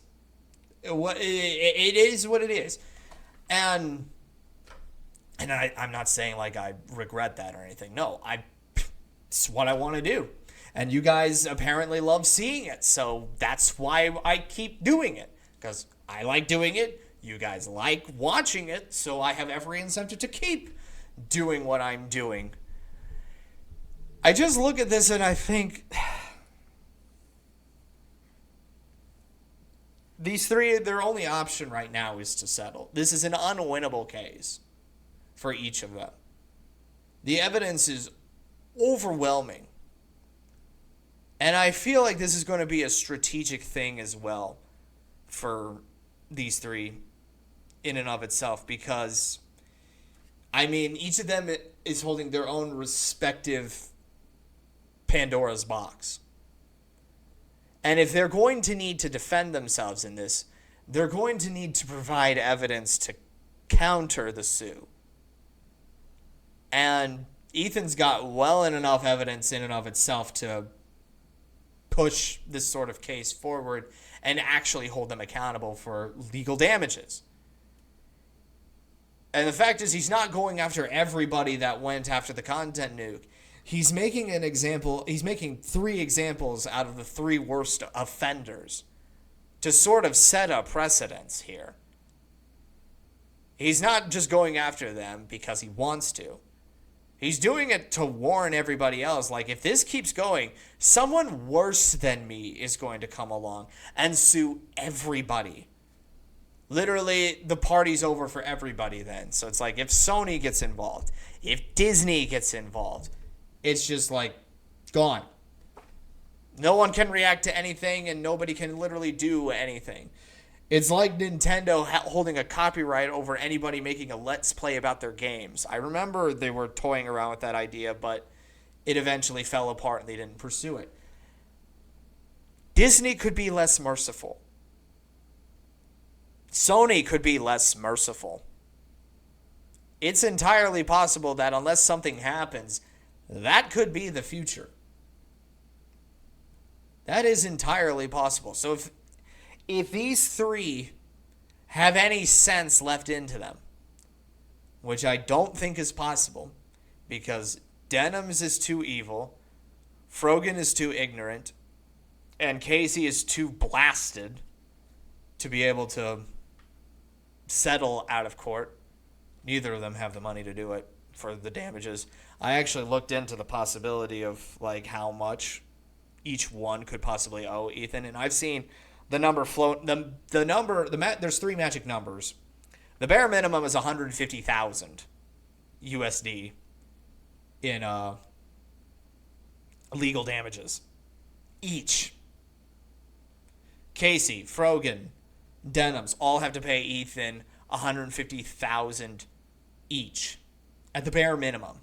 It is what it is. And I'm not saying, like, I regret that or anything. No, it's what I want to do. And you guys apparently love seeing it, so that's why I keep doing it. Because I like doing it, you guys like watching it, so I have every incentive to keep doing what I'm doing. I just look at this and I think, these three, their only option right now is to settle. This is an unwinnable case for each of them. The evidence is overwhelming. And I feel like this is going to be a strategic thing as well for these three in and of itself, because, I mean, each of them is holding their own respective Pandora's box. And if they're going to need to defend themselves in this, they're going to need to provide evidence to counter the sue. And Ethan's got well enough evidence in and of itself to push this sort of case forward and actually hold them accountable for legal damages. And the fact is, he's not going after everybody that went after the content nuke. He's making an example. He's making 3 examples out of the 3 worst offenders to sort of set a precedence here. He's not just going after them because he wants to. He's doing it to warn everybody else, like, if this keeps going, someone worse than me is going to come along and sue everybody. Literally, the party's over for everybody then. So it's like, if Sony gets involved, if Disney gets involved, it's just like, gone. No one can react to anything, and nobody can literally do anything. It's like Nintendo holding a copyright over anybody making a Let's Play about their games. I remember they were toying around with that idea, but it eventually fell apart and they didn't pursue it. Disney could be less merciful. Sony could be less merciful. It's entirely possible that unless something happens, that could be the future. That is entirely possible. So if these 3 have any sense left into them, which I don't think is possible, because Denims is too evil, Frogan is too ignorant, and Casey is too blasted to be able to settle out of court. Neither of them have the money to do it for the damages. I actually looked into the possibility of, like, how much each one could possibly owe Ethan, and I've seen the number float. There's 3 magic numbers. The bare minimum is 150,000 USD in legal damages each. Casey, Frogan, Denims all have to pay Ethan 150,000 each at the bare minimum.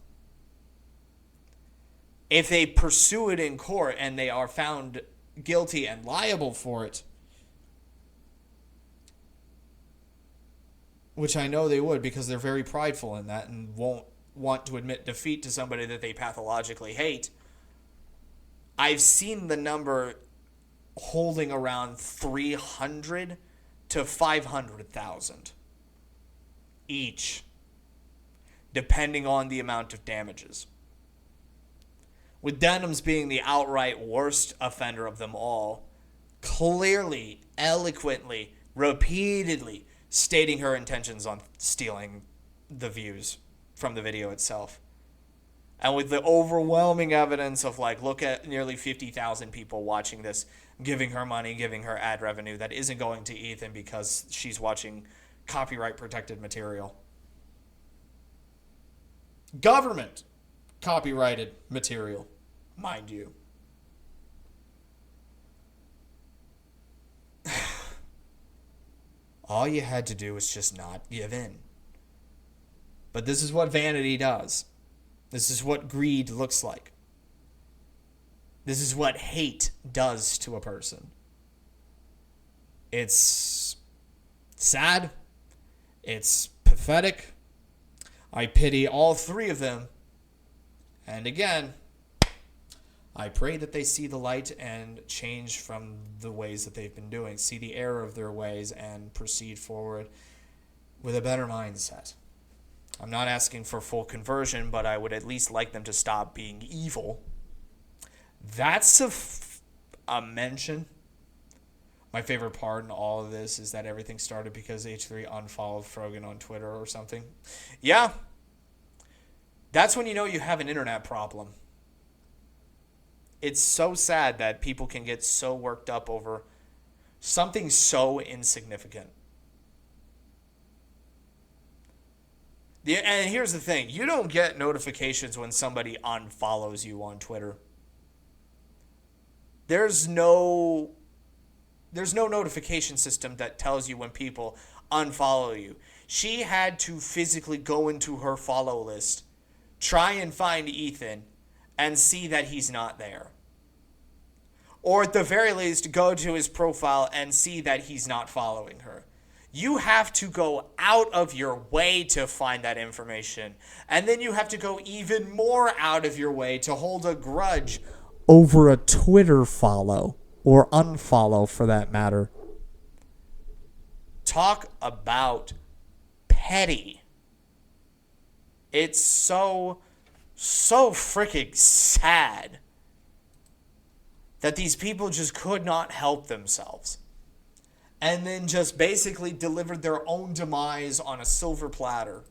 If they pursue it in court and they are found guilty and liable for it, which I know they would because they're very prideful in that and won't want to admit defeat to somebody that they pathologically hate, I've seen the number holding around 300 to 500,000 each, depending on the amount of damages. with Denims being the outright worst offender of them all, clearly, eloquently, repeatedly stating her intentions on stealing the views from the video itself. And with the overwhelming evidence of, like, look at nearly 50,000 people watching this, giving her money, giving her ad revenue that isn't going to Ethan because she's watching copyright-protected material. Government copyrighted material, mind you. All you had to do was just not give in. But this is what vanity does. This is what greed looks like. This is what hate does to a person. It's sad. It's pathetic. I pity all three of them. And again, I pray that they see the light and change from the ways that they've been doing. See the error of their ways and proceed forward with a better mindset. I'm not asking for full conversion, but I would at least like them to stop being evil. That's a mention. My favorite part in all of this is that everything started because H3 unfollowed Frogan on Twitter or something. Yeah. That's when you know you have an internet problem. It's so sad that people can get so worked up over something so insignificant. And here's the thing. You don't get notifications when somebody unfollows you on Twitter. There's no notification system that tells you when people unfollow you. She had to physically go into her follow list, try and find Ethan, and see that he's not there. Or at the very least, go to his profile and see that he's not following her. You have to go out of your way to find that information. And then you have to go even more out of your way to hold a grudge over a Twitter follow, or unfollow for that matter. Talk about petty. It's so freaking sad that these people just could not help themselves. And then just basically delivered their own demise on a silver platter.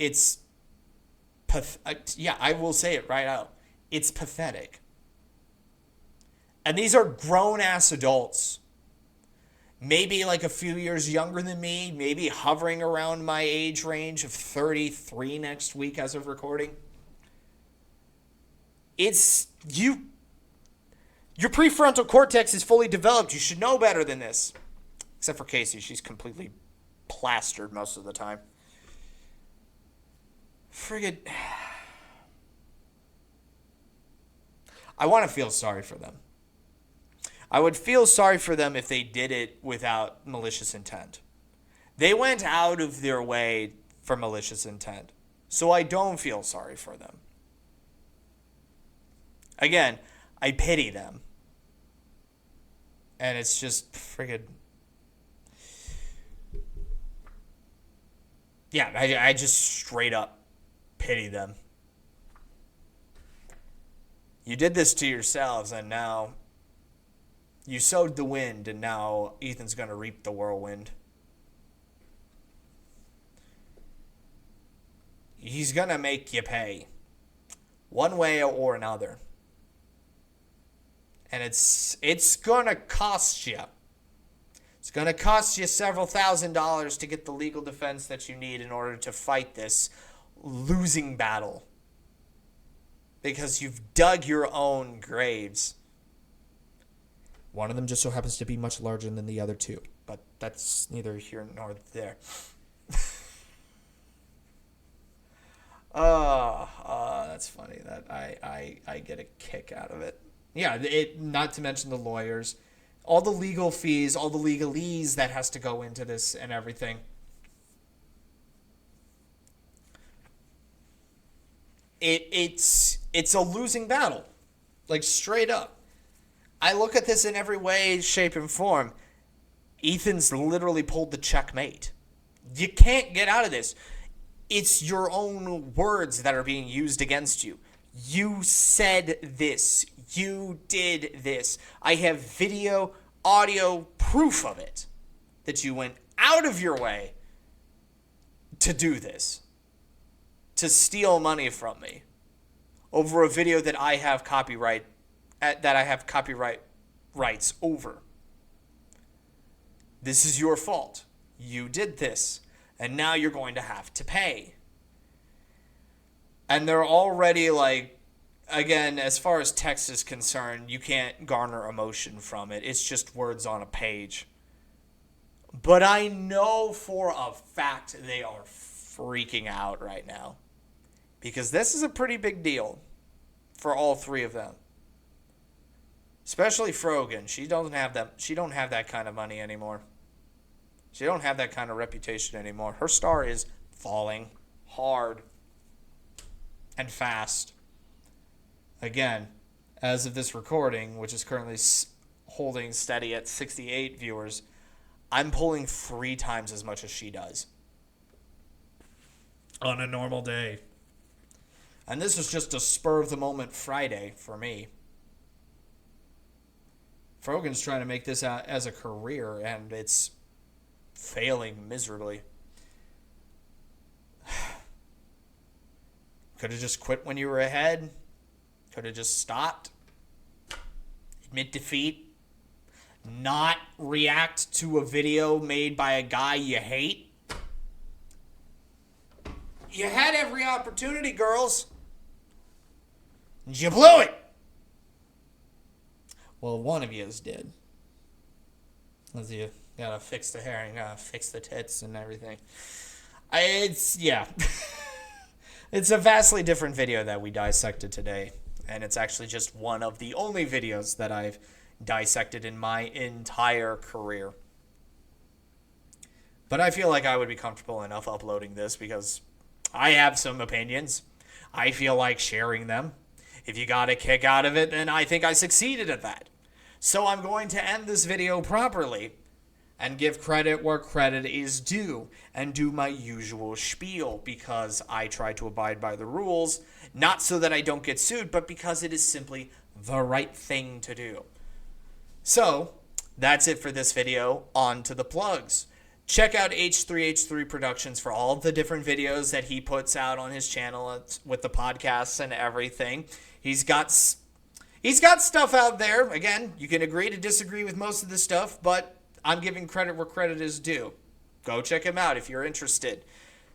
It's yeah, I will say it right out. It's pathetic. And these are grown-ass adults. Maybe like a few years younger than me, maybe hovering around my age range of 33 next week as of recording. It's you. Your prefrontal cortex is fully developed. You should know better than this. Except for Casey. She's completely plastered most of the time. Friggin'. I want to feel sorry for them. I would feel sorry for them if they did it without malicious intent. They went out of their way for malicious intent. So I don't feel sorry for them. Again, I pity them. And it's just friggin'... Yeah, I just straight up pity them. You did this to yourselves, and now you sowed the wind, and now Ethan's going to reap the whirlwind. He's going to make you pay, one way or another. And it's going to cost you. It's going to cost you several $1,000s to get the legal defense that you need in order to fight this losing battle. Because you've dug your own graves. One of them just so happens to be much larger than the other two. But that's neither here nor there. That's funny. That I get a kick out of it. Yeah, not to mention the lawyers. All the legal fees, all the legalese that has to go into this and everything. It's a losing battle. Like, straight up. I look at this in every way, shape, and form. Ethan's literally pulled the checkmate. You can't get out of this. It's your own words that are being used against you. You said this. You did this. I have video, audio proof of it, that you went out of your way to do this, to steal money from me over a video that I have copyright rights over. This is your fault. You did this, and now you're going to have to pay. And they're already like, again, as far as text is concerned, you can't garner emotion from it. It's just words on a page. But I know for a fact they are freaking out right now, because this is a pretty big deal for all three of them. Especially Frogan. She don't have that kind of money anymore. She don't have that kind of reputation anymore. Her star is falling hard and fast. Again, as of this recording, which is currently holding steady at 68 viewers, I'm pulling 3 times as much as she does on a normal day. And this is just a spur-of-the-moment Friday for me. Frogan's trying to make this out as a career, and it's failing miserably. Could have just quit when you were ahead. Could have just stopped. Admit defeat. Not react to a video made by a guy you hate. You had every opportunity, girls. And you blew it. Well, one of yous did. As you gotta fix the hair and gotta fix the tits and everything. Yeah. It's a vastly different video that we dissected today. And it's actually just one of the only videos that I've dissected in my entire career. But I feel like I would be comfortable enough uploading this because I have some opinions. I feel like sharing them. If you got a kick out of it, then I think I succeeded at that. So I'm going to end this video properly and give credit where credit is due and do my usual spiel because I try to abide by the rules, not so that I don't get sued, but because it is simply the right thing to do. So that's it for this video. On to the plugs. Check out h3h3Productions for all the different videos that he puts out on his channel with the podcasts and everything. He's got stuff out there. Again, you can agree to disagree with most of the stuff, but I'm giving credit where credit is due. Go check him out if you're interested.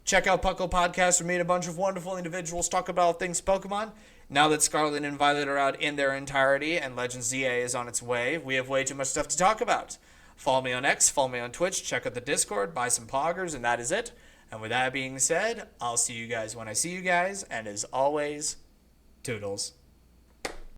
Check out PUCL Podcast. We made a bunch of wonderful individuals talk about things Pokemon. Now that Scarlet and Violet are out in their entirety and Legends ZA is on its way, we have way too much stuff to talk about. Follow me on X, follow me on Twitch, check out the Discord, buy some poggers, and that is it. And with that being said, I'll see you guys when I see you guys. And as always, toodles.